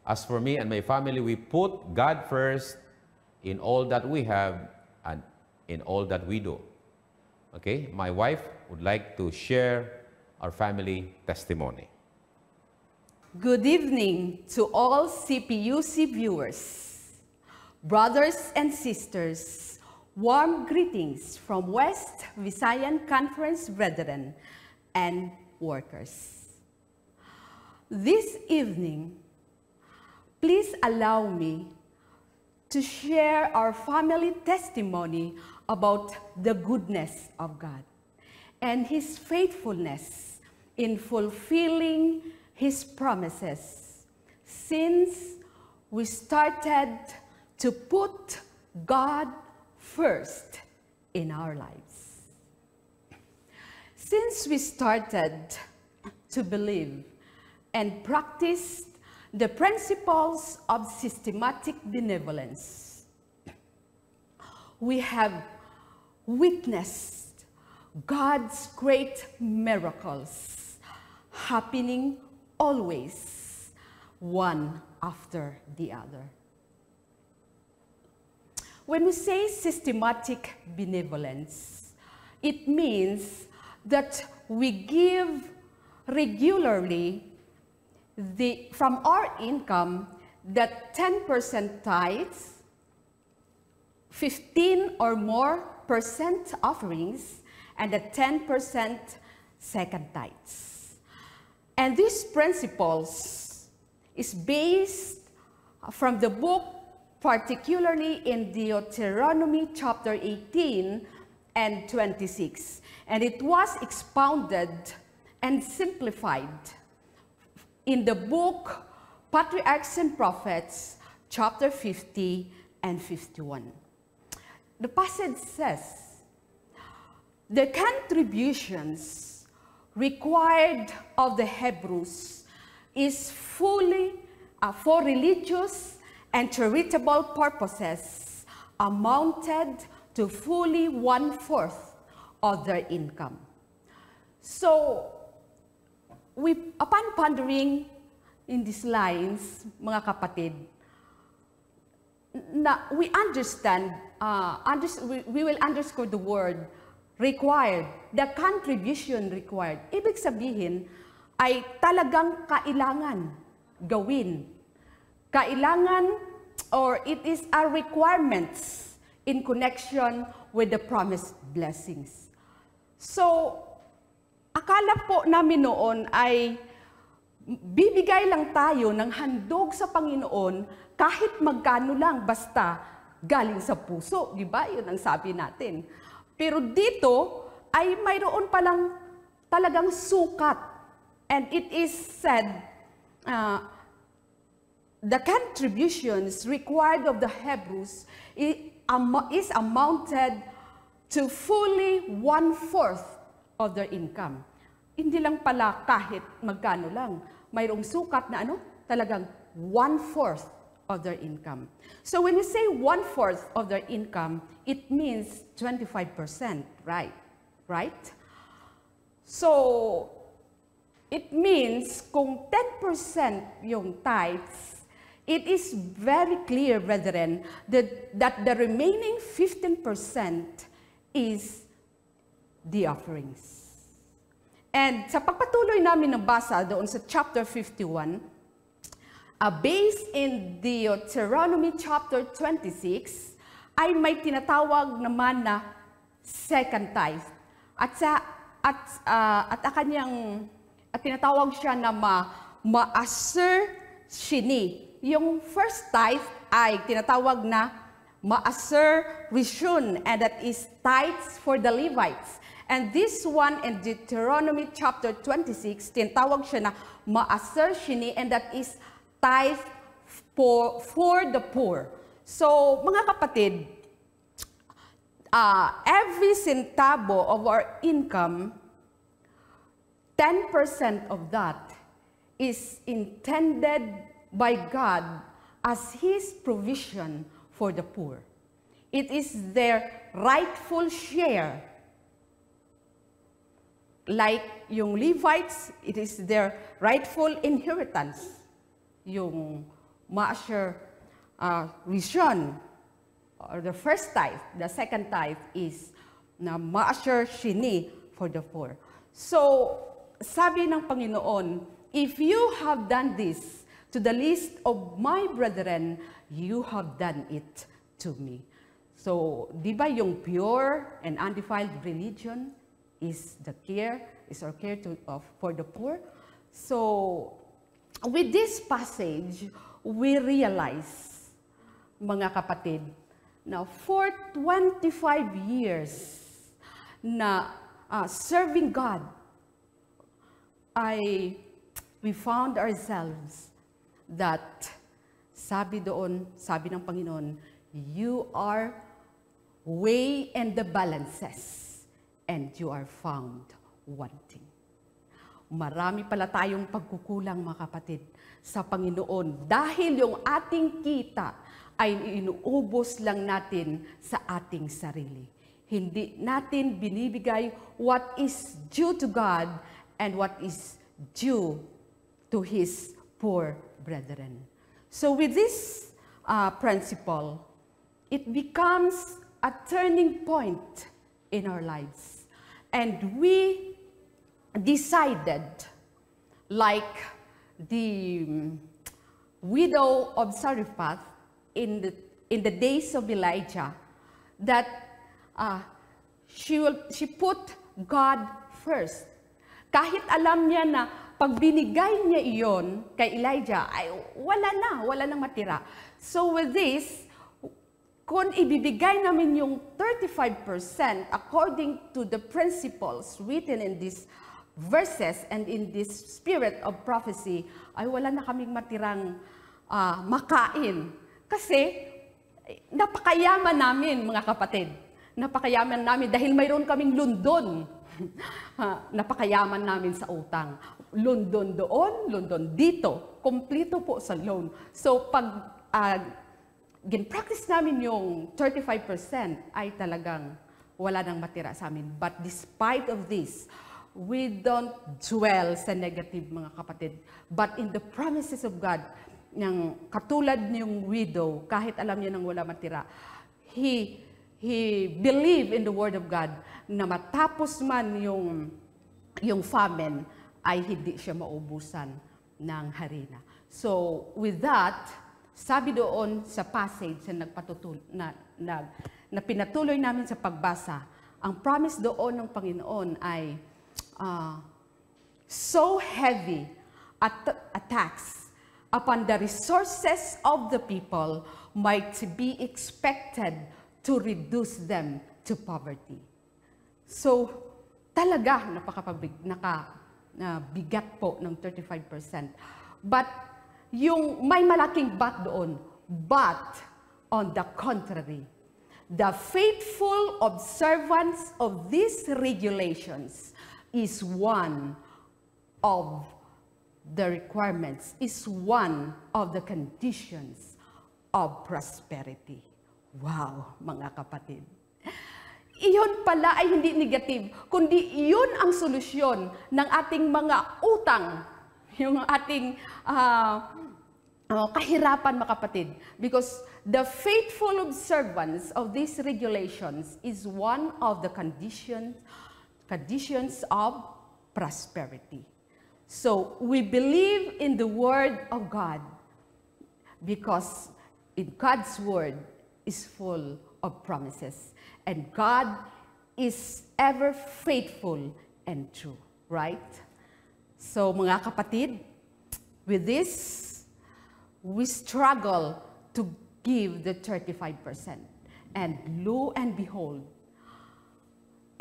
As for me and my family, we put God first in all that we have and in all that we do. Okay? My wife would like to share our family testimony. Good evening to all CPUC viewers, brothers and sisters. Warm greetings from West Visayan Conference brethren and workers. This evening, please allow me to share our family testimony about the goodness of God and His faithfulness in fulfilling His promises since we started to put God first in our lives. Since we started to believe and practice the principles of systematic benevolence, we have witnessed God's great miracles happening always, one after the other. When we say systematic benevolence, it means that we give regularly from our income the 10% tithes, 15 or more percent offerings, and the 10% second tithes. And these principles is based from the book, particularly in Deuteronomy chapter 18 and 26. And it was expounded and simplified in the book Patriarchs and Prophets, chapter 50 and 51. The passage says, the contributions required of the Hebrews is fully for religious and charitable purposes amounted to fully 1/4 of their income. So, upon pondering in these lines, mga kapatid, we understand, we will underscore the word required, the contribution required. Ibig sabihin ay talagang kailangan gawin. Kailangan, or it is a requirements in connection with the promised blessings. So, akala po namin noon ay bibigay lang tayo ng handog sa Panginoon kahit magkano lang, basta galing sa puso. Di ba? Yun ang sabi natin. Pero dito ay mayroon palang talagang sukat. And it is said, the contributions required of the Hebrews is amounted to fully 1/4 of their income. Hindi lang pala kahit magkano lang. Mayroong sukat na talagang 1/4 of their income. So when we say 1/4 of their income, it means 25%, right? Right? So It means kung 10% yung tithes, it is very clear, brethren, that the remaining 15% is the offerings. And sa pagpatuloy namin ng basa doon sa chapter 51, based in Deuteronomy chapter 26, ay may tinatawag naman na second tithe. At kanyang tinatawag siya na maaser shini. Yung first tithe ay tinatawag na maaser rishon, and that is tithes for the Levites. And this one in Deuteronomy chapter 26, tinatawag siya na maaser shini, and that is tithe for the poor. So, mga kapatid, every centavo of our income, 10% of that is intended by God as His provision for the poor. It is their rightful share. Like yung Levites, it is their rightful inheritance. Yung maaser rishon, or the first tithe, the second tithe is na maaser shini for the poor. So, sabi ng Panginoon, if you have done this to the least of my brethren, you have done it to me. So, di ba yung pure and undefiled religion is our care for the poor? So, with this passage, we realize, mga kapatid, na for 25 years na serving God, we found ourselves that sabi ng Panginoon, you are weigh in the balances and you are found wanting. Marami pala tayong pagkukulang, mga kapatid, sa Panginoon dahil yung ating kita ay inuubos lang natin sa ating sarili. Hindi natin binibigay what is due to God and what is due to His poor brethren. So with this principle, it becomes a turning point in our lives. And we decided, like the widow of Zarephath in the days of Elijah, that she put God first. Kahit alam niya na pag binigay niya iyon kay Elijah, ay wala nang matira. So with this, kung ibibigay namin yung 35% according to the principles written in these verses and in this spirit of prophecy, ay wala na kaming matirang makain. Kasi napakayaman namin, mga kapatid. Napakayaman namin dahil mayroon kaming London. Napakayaman namin sa utang. London doon, London dito. Kompleto po sa loan. So pag gin-practice namin yung 35%, ay talagang wala nang matira sa amin. But despite of this, we don't dwell sa negative, mga kapatid. But in the promises of God, ng katulad niyong widow, kahit alam niya nang wala matira, he believed in the Word of God na matapos man yung famine, ay hindi siya maubusan ng harina. So, with that, sabi doon sa passage na pinatuloy namin sa pagbasa, ang promise doon ng Panginoon ay so heavy attacks upon the resources of the people might be expected to reduce them to poverty. So, talaga bigat po ng 35%. But yung may malaking but doon, but on the contrary, the faithful observance of these regulations is one of the requirements, is one of the conditions of prosperity. Wow, mga kapatid. iyon pala ay hindi negative, kundi iyon ang solusyon ng ating mga utang, yung ating kahirapan, mga kapatid. Because the faithful observance of these regulations is one of the conditions of prosperity. So, we believe in the Word of God because in God's Word is full of promises. And God is ever faithful and true, right? So, mga kapatid, with this, we struggle to give the 35%. And lo and behold,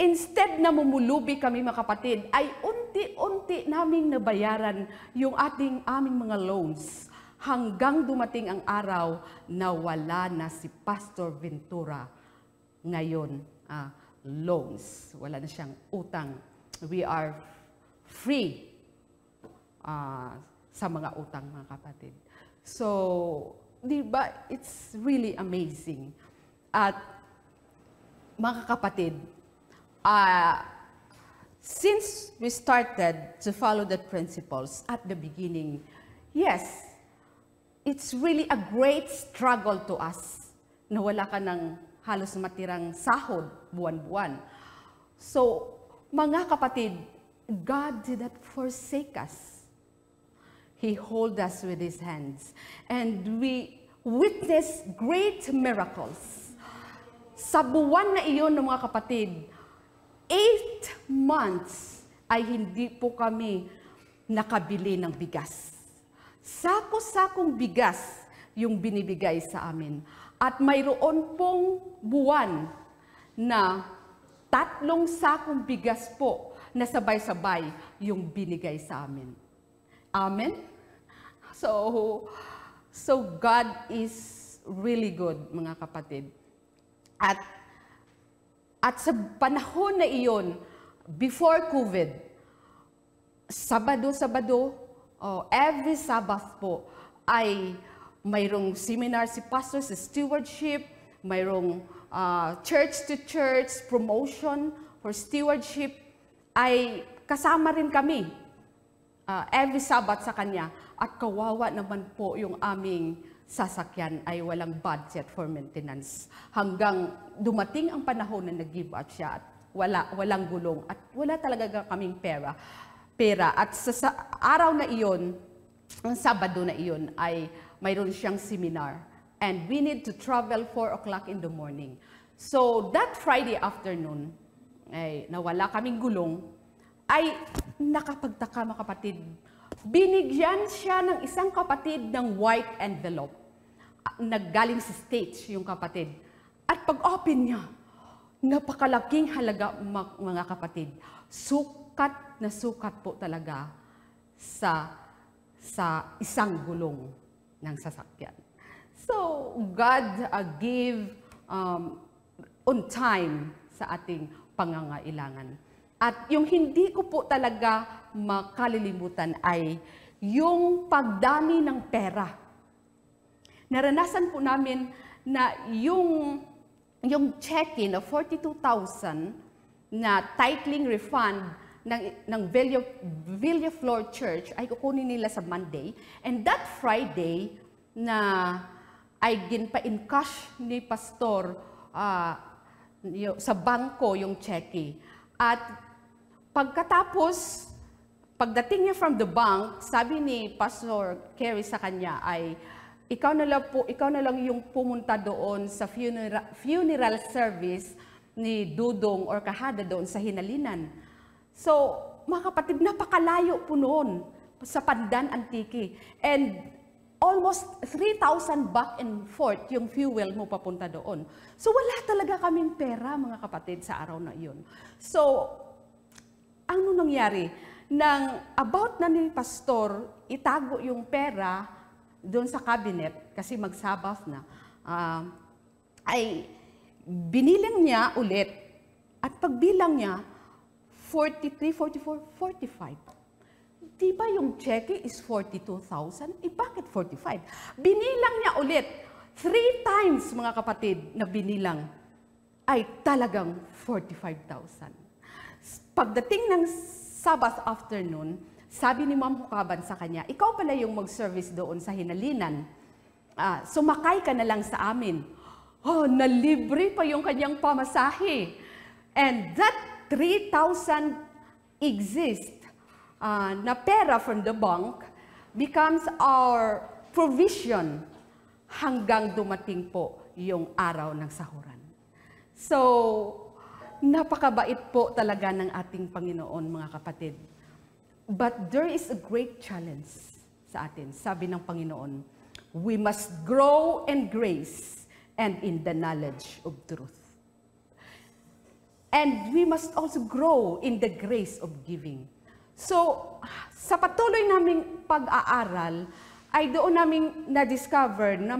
instead na mumulubi kami, mga kapatid, ay unti-unti naming nabayaran yung aming mga loans hanggang dumating ang araw na wala na si Pastor Ventura ngayon. Loans. Wala na siyang utang. We are free sa mga utang, mga kapatid. So, di ba, it's really amazing. At mga kapatid, since we started to follow the principles at the beginning, yes, it's really a great struggle to us na wala ka ng halos matirang sahod buwan-buwan. So, mga kapatid, God did not forsake us. He held us with His hands. And we witnessed great miracles. Sa buwan na iyon, ng mga kapatid, 8 months ay hindi po kami nakabili ng bigas. Sako-sakong bigas yung binibigay sa amin. At mayroon pong buwan na 3 sakong bigas po na sabay-sabay yung binigay sa amin. Amen? So God is really good, mga kapatid. At sa panahon na iyon, before COVID, Sabado, every Sabbath po, ay mayroong seminar si pastor sa stewardship, mayroong church-to-church promotion for stewardship, ay kasama rin kami every Sabbath sa kanya. At kawawa naman po yung aming sasakyan ay walang budget for maintenance. Hanggang dumating ang panahon na nag-give out siya at walang gulong at wala talaga kaming pera. At sa araw na iyon, ang Sabado na iyon, ay mayroon siyang seminar. And we need to travel 4 o'clock in the morning. So that Friday afternoon, ay nawala kaming gulong, ay nakapagtaka, mga kapatid. Binigyan siya ng isang kapatid ng white envelope. Naggaling sa States yung kapatid. At pag-open niya, napakalaking halaga, mga kapatid. Sukat na sukat po talaga sa isang gulong ng sasakyan. So, God gave on time sa ating pangangailangan. At yung hindi ko po talaga makalilimutan ay yung pagdami ng pera. Naranasan po namin na yung check-in of 42,000 na titling refund ng Villaflor Church ay kukunin nila sa Monday. And that Friday na ay ginpa-encash ni Pastor sa bangko yung cheque. At pagdating niya from the bank, sabi ni Pastor Kerry sa kanya ay, ikaw na lang yung pumunta doon sa funeral service ni Dudong or Kahada doon sa Hinalinan. So, mga kapatid, napakalayo po noon sa Pandan Antique. And almost 3,000 back and forth yung fuel mo papunta doon. So, wala talaga kaming pera, mga kapatid, sa araw na iyon. So, ano nangyari? Nang about na ni Pastor, itago yung pera doon sa cabinet, kasi mag-Sabbath na, ay binilang niya ulit. At pagbilang niya, 43, 44, 45. Di ba yung cheque is 42,000? Bakit 45? Binilang niya ulit. 3 times, mga kapatid, na binilang. ay talagang 45,000. Pagdating ng Sabbath afternoon, sabi ni Ma'am Hukaban sa kanya, ikaw pala yung mag-service doon sa Hinalinan. Sumakay ka na lang sa amin. Oh, nalibre pa yung kanyang pamasahe. And that 3,000 exist na pera from the bank becomes our provision hanggang dumating po yung araw ng sahuran. So, napakabait po talaga ng ating Panginoon, mga kapatid. But there is a great challenge sa atin. Sabi ng Panginoon, we must grow in grace and in the knowledge of truth. And we must also grow in the grace of giving. So, sa patuloy naming pag-aaral, ay doon naming na-discover na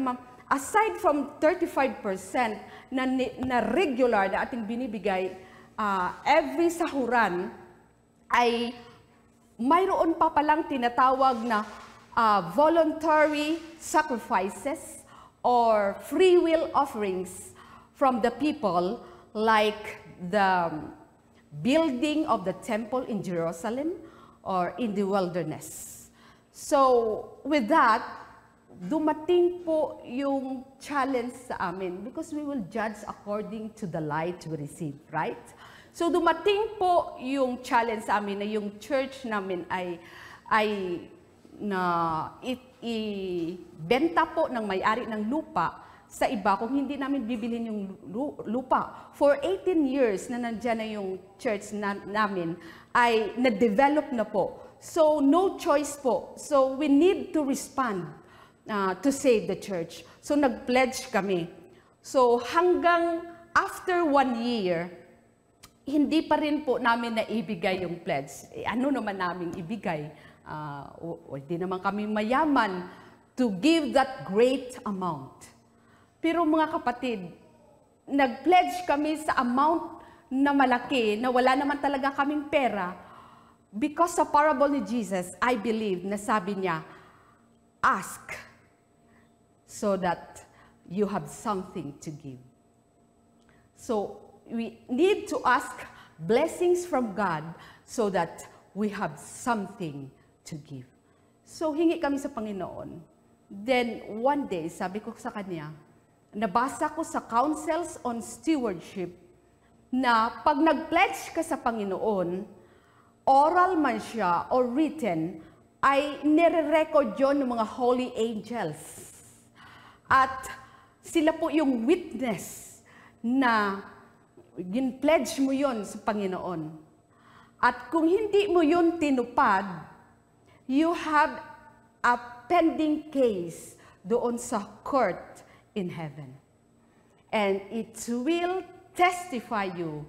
aside from 35% na regular na ating binibigay every sahuran, ay mayroon pa palang tinatawag na voluntary sacrifices or free will offerings from the people, like the building of the temple in Jerusalem or in the wilderness. So, with that, dumating po yung challenge sa amin because we will judge according to the light we receive, right? So, dumating po yung challenge sa amin na yung church namin ay ibenta po ng may-ari ng lupa sa iba kung hindi namin bibilhin yung lupa. For 18 years na nandyan na yung church namin, ay na-develop na po. So, no choice po. So, we need to respond to save the church. So, nag-pledge kami. So, hanggang after 1 year, hindi pa rin po namin naibigay yung pledge. Ano naman namin ibigay? Hindi naman kami mayaman to give that great amount. Pero mga kapatid, nag-pledge kami sa amount na malaki, na wala naman talaga kaming pera. Because sa parable ni Jesus, I believe na sabi niya, ask so that you have something to give. So, we need to ask blessings from God so that we have something to give. So, hingi kami sa Panginoon. Then, one day, sabi ko sa kanya, nabasa ko sa Councils on Stewardship na pag nag-pledge ka sa Panginoon, oral man siya or written, ay nire-record yun ng mga holy angels. At sila po yung witness na gin-pledge mo yun sa Panginoon. At kung hindi mo yun tinupad, you have a pending case doon sa court in heaven. And it will testify you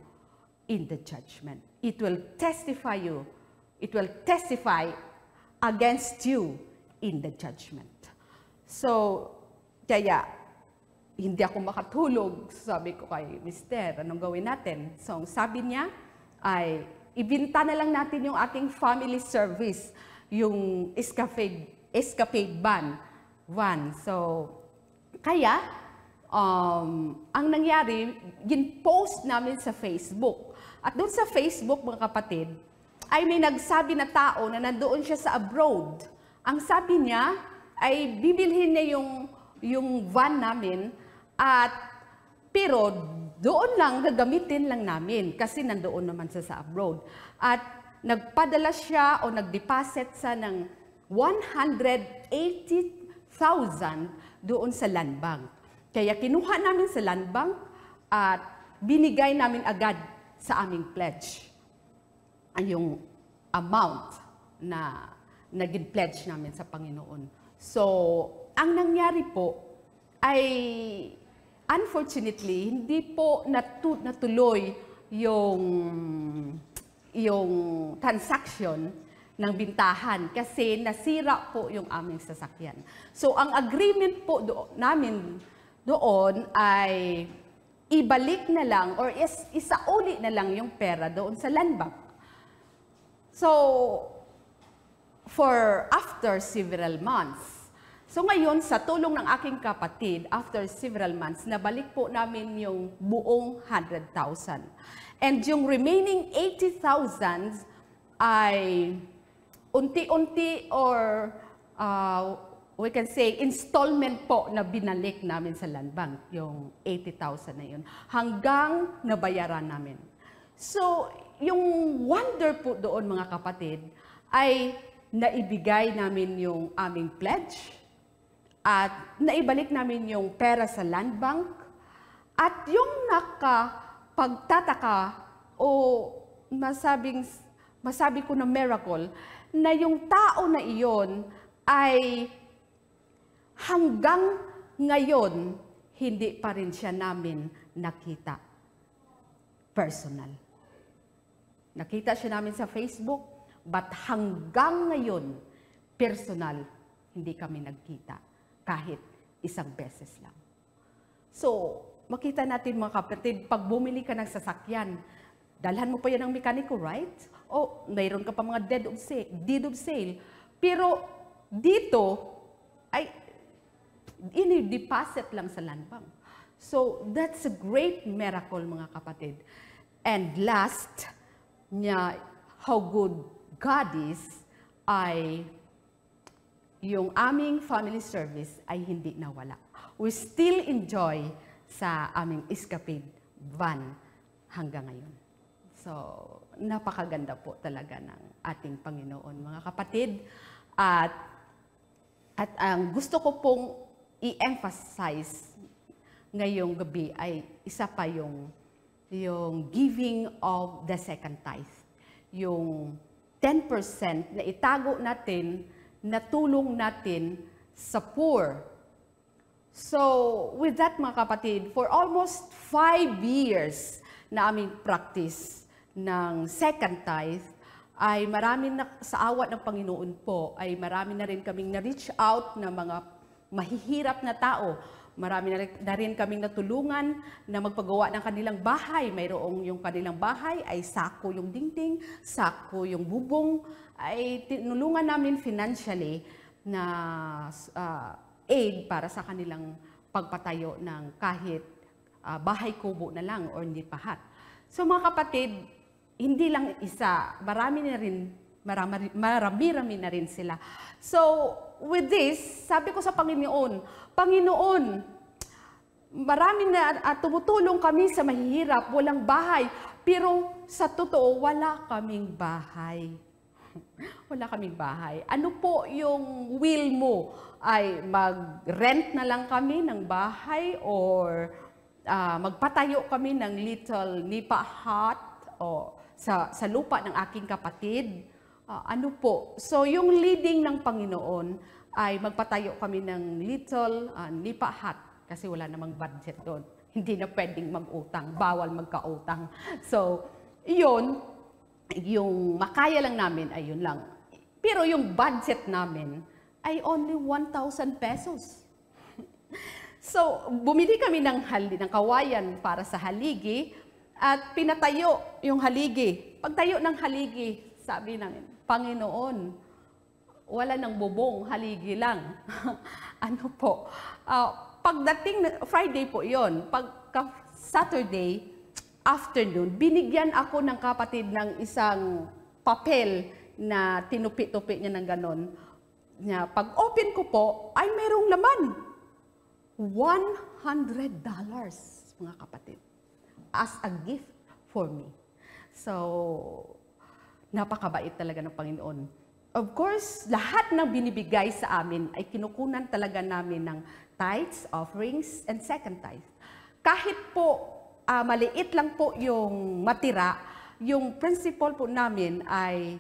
in the judgment. It will testify you. It will testify against you in the judgment. So, kaya, hindi ako makatulog. Sabi ko kay Mister, anong gawin natin? So, sabi niya ay, ibinta na lang natin yung ating family service, yung escapade van. So, kaya, ang nangyari, gin-post namin sa Facebook. At doon sa Facebook, mga kapatid, ay may nagsabi na tao na nandoon siya sa abroad. Ang sabi niya, ay bibilhin niya yung van namin, pero doon lang, gagamitin lang namin kasi nandoon naman siya sa abroad. At nagpadala siya o nag-deposit sa ng 180,000 doon sa land bank. Kaya kinuha namin sa land bank at binigay namin agad sa aming pledge. Yung amount na naging pledge namin sa Panginoon. So, ang nangyari po ay unfortunately, hindi po natuloy yung transaction ng bintahan kasi nasira po yung aming sasakyan. So, ang agreement po namin doon ay ibalik na lang or isauli na lang yung pera doon sa land bank. So, for after several months, So ngayon, sa tulong ng aking kapatid, after several months, nabalik po namin yung buong 100,000. And yung remaining 80,000 ay unti-unti or we can say installment po na binalik namin sa land bank, yung 80,000 na yun, hanggang nabayaran namin. So, yung wonder po doon mga kapatid, ay naibigay namin yung aming pledge, at naibalik namin yung pera sa land bank, at yung nakapagtataka o masabi ko na miracle, na yung tao na iyon ay hanggang ngayon, hindi pa rin siya namin nakita personal. Nakita siya namin sa Facebook, but hanggang ngayon, personal, hindi kami nagkita. Kahit isang beses lang. So, makita natin mga kapatid, pag bumili ka ng sasakyan, dalhan mo pa yan ng mekaniko, right? O, mayroon ka pa mga deed of sale. Pero, dito, ay, ini-deposit lang sa land bank. So, that's a great miracle, mga kapatid. And last, how good God is, ay yung aming family service ay hindi nawala. We still enjoy sa aming Escapade van hanggang ngayon. So, napakaganda po talaga ng ating Panginoon, mga kapatid. At ang gusto ko pong i-emphasize ngayong gabi ay isa pa yung giving of the second tithe. Yung 10% na itago natin, na tulong natin sa poor. So, with that mga kapatid, for almost 5 years na aming practice ng second tithe, ay marami na, sa awat ng Panginoon po, ay marami na rin kaming na-reach out na mga mahihirap na tao. Marami na rin kaming natulungan na magpagawa ng kanilang bahay. Mayroong yung kanilang bahay ay sako yung dingding, sako yung bubong, ay tinulungan namin financially na aid para sa kanilang pagpatayo ng kahit bahay kubo na lang or nipahat. So mga kapatid, hindi lang isa, marami na rin sila. So with this, sabi ko sa Panginoon, Panginoon, marami na tumutulong kami sa mahihirap, walang bahay, pero sa totoo, wala kaming bahay. Wala kaming bahay. Ano po yung will mo? Ay mag-rent na lang kami ng bahay or magpatayo kami ng little nipa hut o sa lupa ng aking kapatid? Ano po? So yung leading ng Panginoon ay magpatayo kami ng little nipa hut kasi wala namang budget doon. Hindi na pwedeng mag-utang. Bawal magka-utang. So, yun, yung makaya lang namin ay yun lang. Pero yung budget namin ay only 1,000 pesos. So, bumili kami ng kawayan para sa haligi at pinatayo yung haligi. Pagtayo ng haligi, sabi namin, Panginoon, wala nang bubong, haligi lang. Ano po? Pagdating, Friday po yon. Pagka Saturday, afternoon, binigyan ako ng kapatid ng isang papel na tinupi-tupi niya ng ganon. Pag open ko po, ay mayroong laman. $100, mga kapatid. As a gift for me. So, napakabait talaga ng Panginoon. Of course, lahat ng binibigay sa amin ay kinukunan talaga namin ng tithes, offerings, and second tithe. Kahit po maliit lang po yung matira, yung principle po namin ay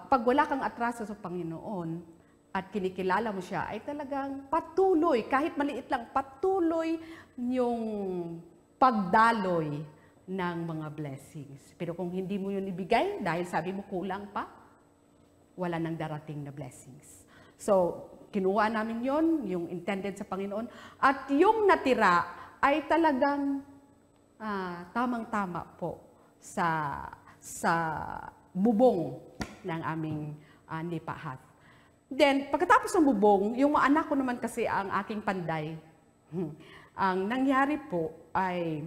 pag wala kang atraso sa Panginoon at kinikilala mo siya, ay talagang patuloy, kahit maliit lang, patuloy yung pagdaloy ng mga blessings. Pero kung hindi mo yun ibigay, dahil sabi mo kulang pa, wala nang darating na blessings. So, kinuha namin yon, yung intended sa Panginoon, at yung natira ay talagang tamang-tama po sa bubong ng aming nipahat. Then, pagkatapos ng bubong, yung mga anak ko naman kasi ang aking panday. Ang nangyari po ay,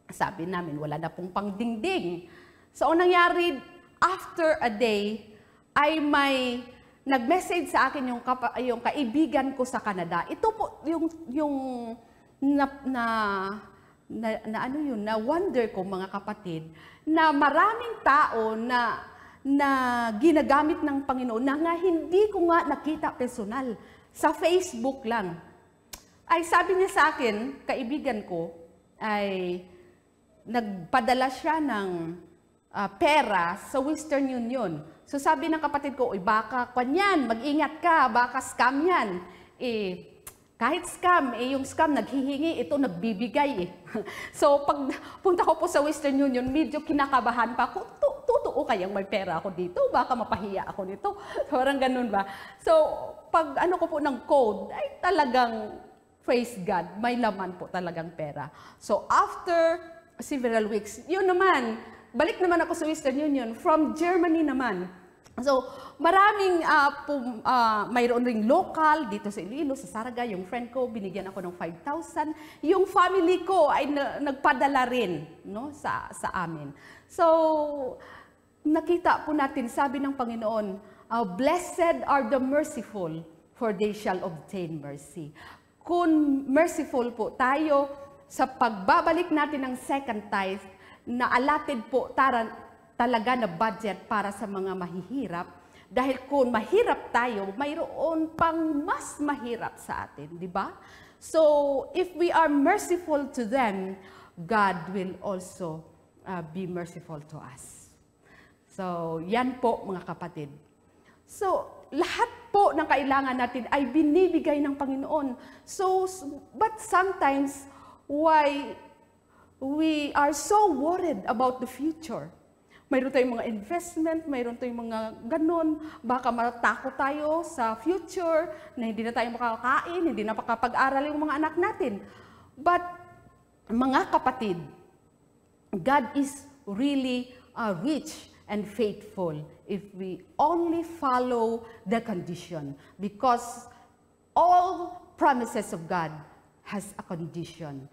sabi namin, wala na pong pangdingding. So, ang nangyari, after a day, ay may nag-message sa akin yung kaibigan ko sa Canada. Ito po yung na wonder ko, mga kapatid, na maraming tao na ginagamit ng Panginoon na nga hindi ko nga nakita personal, sa Facebook lang. Ay sabi niya sa akin, kaibigan ko, ay nagpadala siya ng pera sa Western Union. So sabi ng kapatid ko, baka kanyan, mag-ingat ka, baka scam yan. Kahit scam, yung scam naghihingi, ito nagbibigay. So pag punta ko po sa Western Union, medyo kinakabahan pa ako, totoo kayang may pera ako dito, baka mapahiya ako nito. Parang ganun ba? So pag ano ko po ng code, ay talagang praise God, may laman po talagang pera. So after several weeks, yun naman, balik naman ako sa Western Union, from Germany naman. So, maraming, mayroon ring local dito sa Iloilo, sa Saraga, yung friend ko, binigyan ako ng 5,000. Yung family ko ay nagpadala rin, no, sa amin. So, nakita po natin, sabi ng Panginoon, blessed are the merciful, for they shall obtain mercy. Kung merciful po tayo, sa pagbabalik natin ng second tithe, na allotted po talaga na budget para sa mga mahihirap. Dahil kung mahirap tayo, mayroon pang mas mahirap sa atin, di ba? So, if we are merciful to them, God will also be merciful to us. So, yan po mga kapatid. So, lahat po ng kailangan natin ay binibigay ng Panginoon. So, but sometimes, why we are so worried about the future? Mayroon tayong mga investment, mayroon tayong mga ganun, baka matakot tayo sa future, na hindi na tayo makakain, hindi na makapag-aral yung mga anak natin. But, mga kapatid, God is really rich and faithful if we only follow the condition. Because all promises of God has a condition.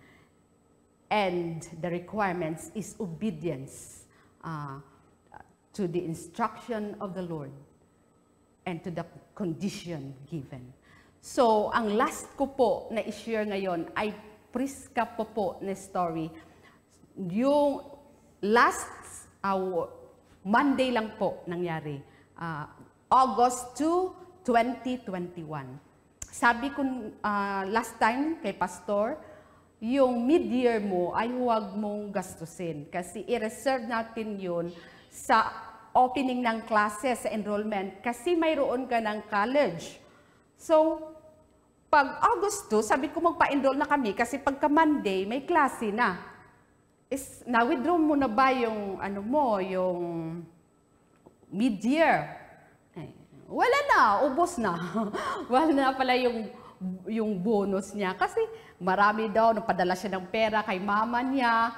And the requirements is obedience to the instruction of the Lord and to the condition given. So, ang last ko po na i-share ngayon ay Prisca po na story. Yung last Monday lang po nangyari, August 2, 2021. Sabi ko last time kay Pastor, yung mid-year mo ay huwag mong gastusin kasi i-reserve natin yun sa opening ng classes, sa enrollment, kasi mayroon ka ng college. So, pag August 2, sabi ko magpa-enroll na kami kasi pagka Monday, may klase na. Na-withdraw mo na ba yung, yung mid-year? Wala na, ubos na. Wala na pala yung bonus niya. Kasi marami daw, nagpadala siya ng pera kay mama niya,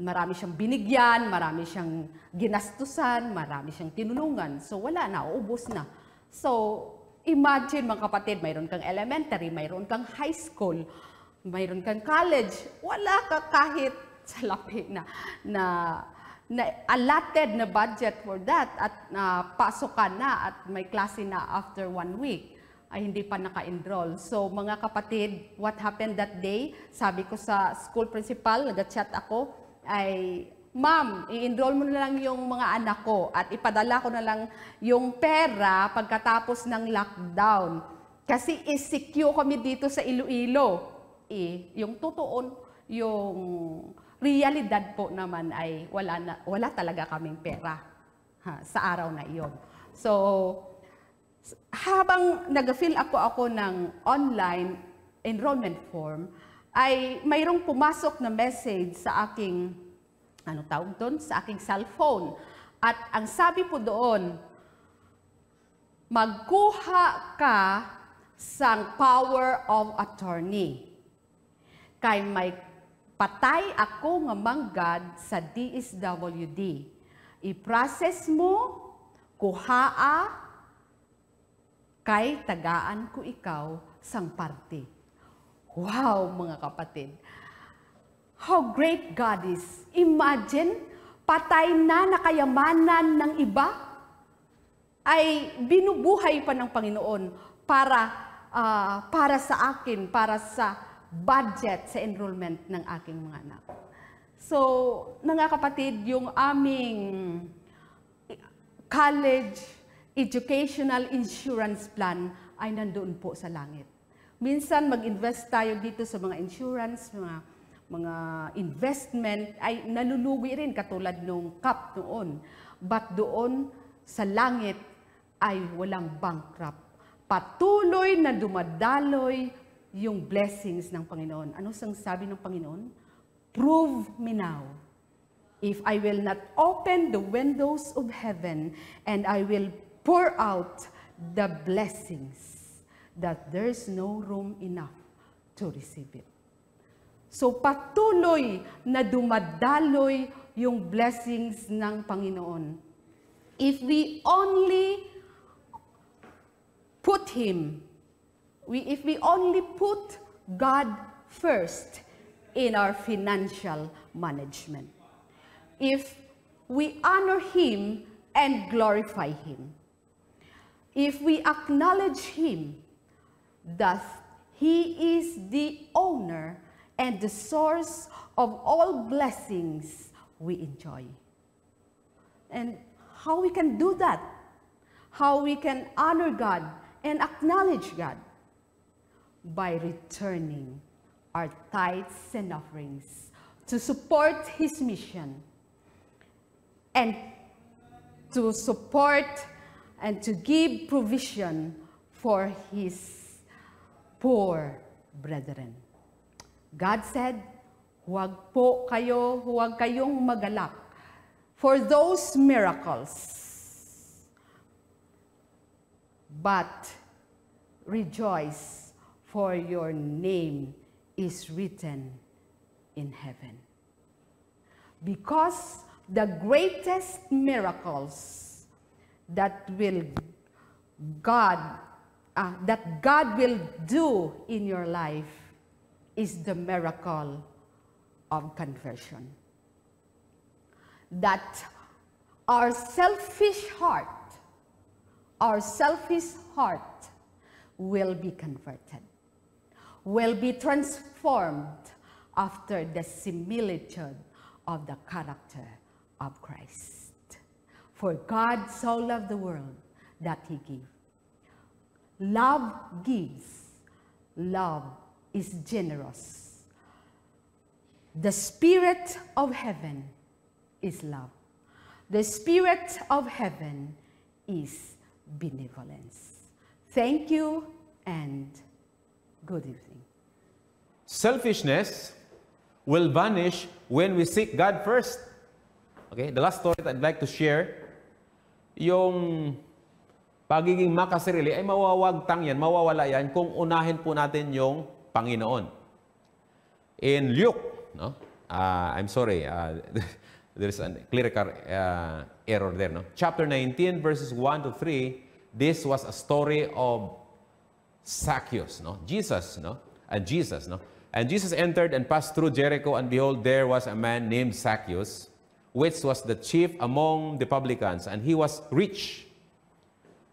marami siyang binigyan, marami siyang ginastusan, marami siyang tinulungan. So wala na, ubos na. So imagine mga kapatid, mayroon kang elementary, mayroon kang high school, mayroon kang college, wala ka kahit salapi na allotted na budget for that at pasok ka na at may klase na after 1 week ay hindi pa naka-enroll. So mga kapatid, what happened that day? Sabi ko sa school principal, nag-chat ako, ay, Ma'am, i-enroll mo na lang yung mga anak ko at ipadala ko na lang yung pera pagkatapos ng lockdown. Kasi insecure kami dito sa Iloilo. Yung totoo, yung realidad po naman ay wala talaga kaming pera sa araw na iyon. So, habang nag-fill ako ng online enrollment form, ay mayroong pumasok na message sa aking, sa aking cellphone. At ang sabi po doon, magkuha ka sa power of attorney. Kay may patay ako nga manggad sa DSWD. I-process mo, kuhaa, kay tagaan ko ikaw sang parte. Wow, mga kapatid. How great God is. Imagine, patay na nakayamanan ng iba, ay binubuhay pa ng Panginoon para sa akin, para sa budget, sa enrollment ng aking mga anak. So, mga kapatid, yung aming college educational insurance plan ay nandoon po sa langit. Minsan mag-invest tayo dito sa mga insurance, mga investment ay nalulugi rin katulad nung CAP noon. But doon sa langit ay walang bankrupt. Patuloy na dumadaloy yung blessings ng Panginoon. Ano sang sabi ng Panginoon? Prove me now if I will not open the windows of heaven and I will pour out the blessings that there's no room enough to receive it. So patuloy na dumadaloy yung blessings ng Panginoon. If we only put Him, if we only put God first in our financial management. If we honor Him and glorify Him. If we acknowledge Him, thus He is the owner and the source of all blessings we enjoy. And how we can do that? How we can honor God and acknowledge God? By returning our tithes and offerings to support His mission and to support and to give provision for His poor brethren. God said, huwag kayong magalak for those miracles, but rejoice, for your name is written in heaven. Because the greatest miracles that God will do in your life is the miracle of conversion. That our selfish heart will be converted, will be transformed after the similitude of the character of Christ. For God so loved the world that He gave. Love gives. Love is generous. The Spirit of heaven is love. The Spirit of heaven is benevolence. Thank you and good evening. Selfishness will vanish when we seek God first. Okay, the last story that I'd like to share, yung pagiging makasarili ay mawawagtang yan, mawawala yan kung unahin po natin yung Panginoon. In Luke, no? I'm sorry, there's a clerical error there, no? Chapter 19, verses 1 to 3, this was a story of Zacchaeus, no? Jesus, no? And Jesus entered and passed through Jericho, and behold, there was a man named Zacchaeus, which was the chief among the publicans, and he was rich.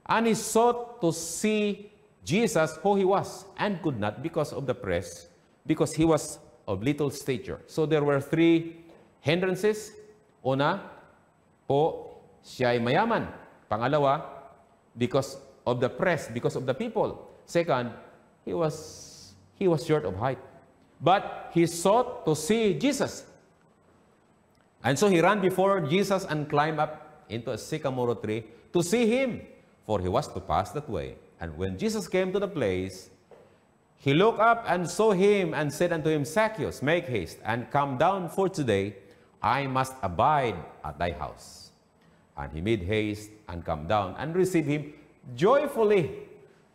And he sought to see Jesus, who he was, and could not because of the press, because he was of little stature. So there were three hindrances. Una, po, siya ay mayaman. Pangalawa, because of the press, because of the people. Second, he was short of height. But he sought to see Jesus. And so he ran before Jesus and climbed up into a sycamore tree to see him, for he was to pass that way. And when Jesus came to the place, he looked up and saw him and said unto him, Zacchaeus, make haste and come down, for today I must abide at thy house. And he made haste and come down and received him joyfully.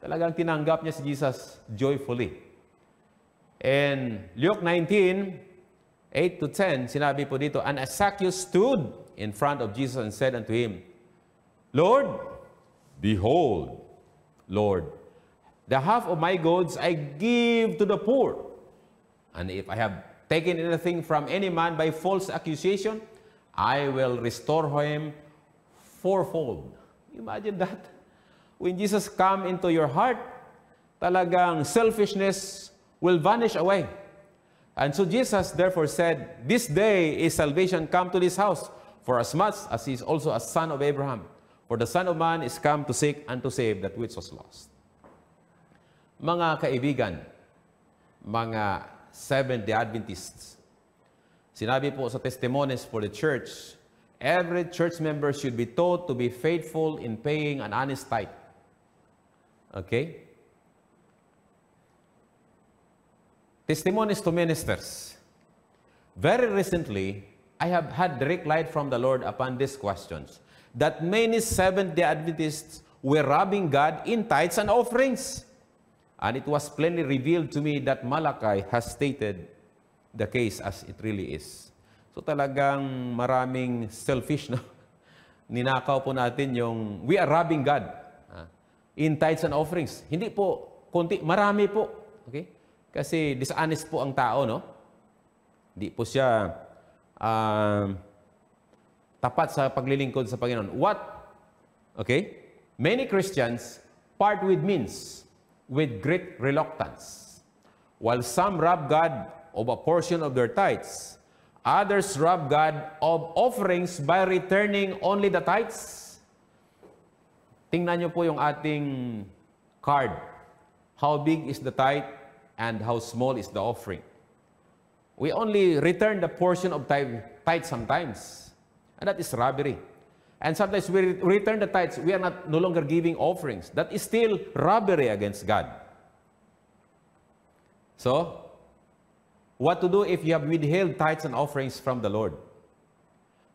Talagang tinanggap niya si Jesus joyfully. And Luke 19, 8 to 10, sinabi po dito, and as Zacchaeus stood in front of Jesus and said unto him, Lord, behold, Lord, the half of my goods I give to the poor. And if I have taken anything from any man by false accusation, I will restore him fourfold. Imagine that. When Jesus come into your heart, talagang selfishness will vanish away. And so Jesus therefore said, this day is salvation come to this house, for as much as he is also a son of Abraham. For the Son of Man is come to seek and to save that which was lost. Mga kaibigan, mga Seventh-day Adventists, sinabi po sa Testimonies for the Church, every church member should be taught to be faithful in paying an honest tithe. Okay? Testimonies to ministers. Very recently, I have had direct light from the Lord upon these questions, that many Seventh-day Adventists were robbing God in tithes and offerings. And it was plainly revealed to me that Malachi has stated the case as it really is. So talagang maraming selfish, no? Ninakaw po natin yung, we are robbing God in tithes and offerings. Hindi po, konti, marami po. Okay? Kasi dishonest po ang tao, no? Hindi po siya tapat sa paglilingkod sa Panginoon. What? Okay? Many Christians part with means with great reluctance. While some rob God of a portion of their tithes, others rob God of offerings by returning only the tithes. Tingnan niyo po yung ating card. How big is the tithe and how small is the offering? We only return the portion of tithe sometimes. And that is robbery. And sometimes we return the tithes, we are no longer giving offerings. That is still robbery against God. So, what to do if you have withheld tithes and offerings from the Lord?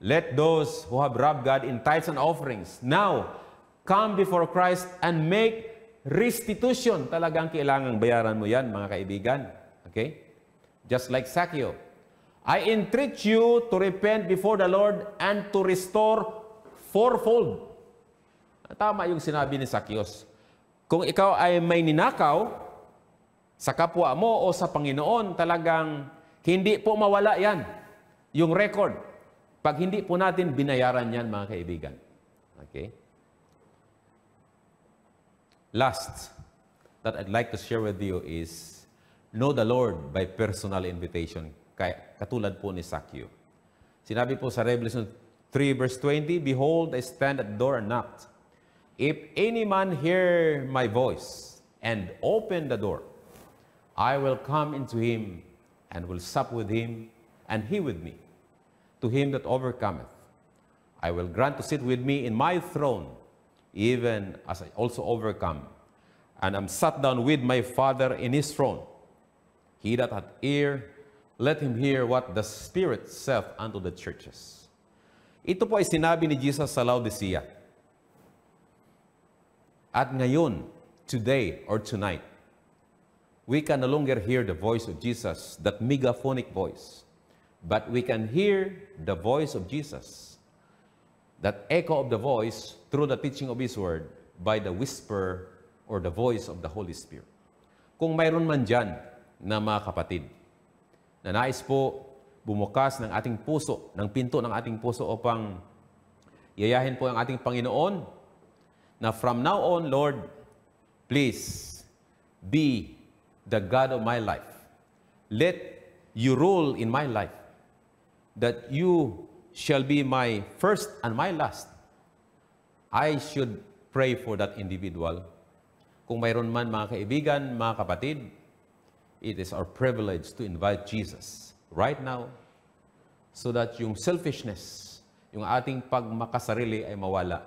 Let those who have robbed God in tithes and offerings now come before Christ and make restitution. Talagang kailangang bayaran mo yan, mga kaibigan. Okay? Just like Zacchaeus. I entreat you to repent before the Lord and to restore fourfold. Tama yung sinabi ni Zacchaeus. Kung ikaw ay may ninakaw sa kapwa mo o sa Panginoon, talagang hindi po mawala yan. Yung record. Pag hindi po natin binayaran yan, mga kaibigan. Okay? Last that I'd like to share with you is know the Lord by personal invitation. Katulad po ni Zacchaeus. Sinabi po sa Revelation 3 verse 20, behold, I stand at the door and knock. If any man hear my voice and open the door, I will come into him and will sup with him and he with me. To him that overcometh, I will grant to sit with me in my throne, even as I also overcome, and am sat down with my Father in his throne. He that hath ear, let him hear what the Spirit saith unto the churches. Ito po ay sinabi ni Jesus sa Laodicea. At ngayon, today or tonight, we can no longer hear the voice of Jesus, that megaphonic voice, but we can hear the voice of Jesus, that echo of the voice through the teaching of His Word by the whisper or the voice of the Holy Spirit. Kung mayroon man dyan na mga kapatid, na nais po bumukas ng ating puso, ng pinto ng ating puso upang yayahin po ang ating Panginoon, na from now on, Lord, please be the God of my life. Let you rule in my life, that you shall be my first and my last. I should pray for that individual. Kung mayroon man, mga kaibigan, mga kapatid, it is our privilege to invite Jesus right now so that yung selfishness, yung ating pagmakasarili ay mawala.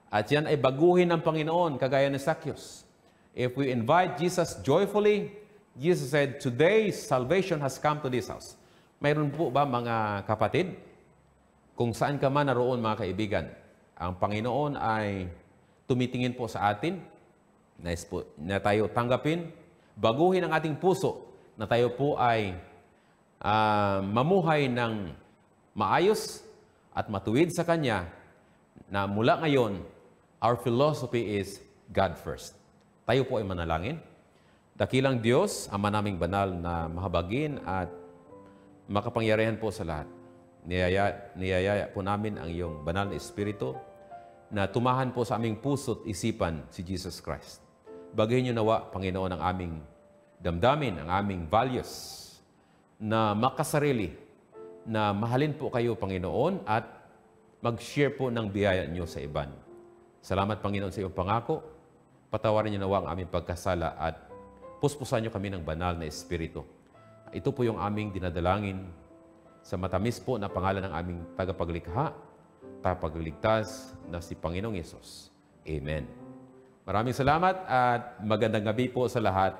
At yan ay baguhin ng Panginoon, kagaya ni Zacchaeus. If we invite Jesus joyfully, Jesus said, today salvation has come to this house. Mayroon po ba, mga kapatid? Kung saan ka man naroon, mga kaibigan, ang Panginoon ay tumitingin po sa atin, nais po na tayo tanggapin, baguhin ang ating puso, na tayo po ay mamuhay ng maayos at matuwid sa Kanya, na mula ngayon, our philosophy is God first. Tayo po ay manalangin. Dakilang Diyos, Ama naming banal na mahabagin at makapangyarihan po sa lahat. Niyayaya po namin ang iyong banal na Espiritu na tumahan po sa aming puso't isipan si Jesus Christ. Bagayin niyo nawa, Panginoon, ang aming damdamin, ang aming values na makasarili, na mahalin po kayo, Panginoon, at mag-share po ng biyaya niyo sa iban. Salamat, Panginoon, sa iyong pangako. Patawarin niyo nawa ang aming pagkasala at puspusan niyo kami ng banal na Espiritu. Ito po yung aming dinadalangin sa matamis po na pangalan ng aming tagapaglikha, tagapagligtas na si Panginoong Yesus. Amen. Maraming salamat at magandang gabi po sa lahat.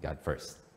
God first.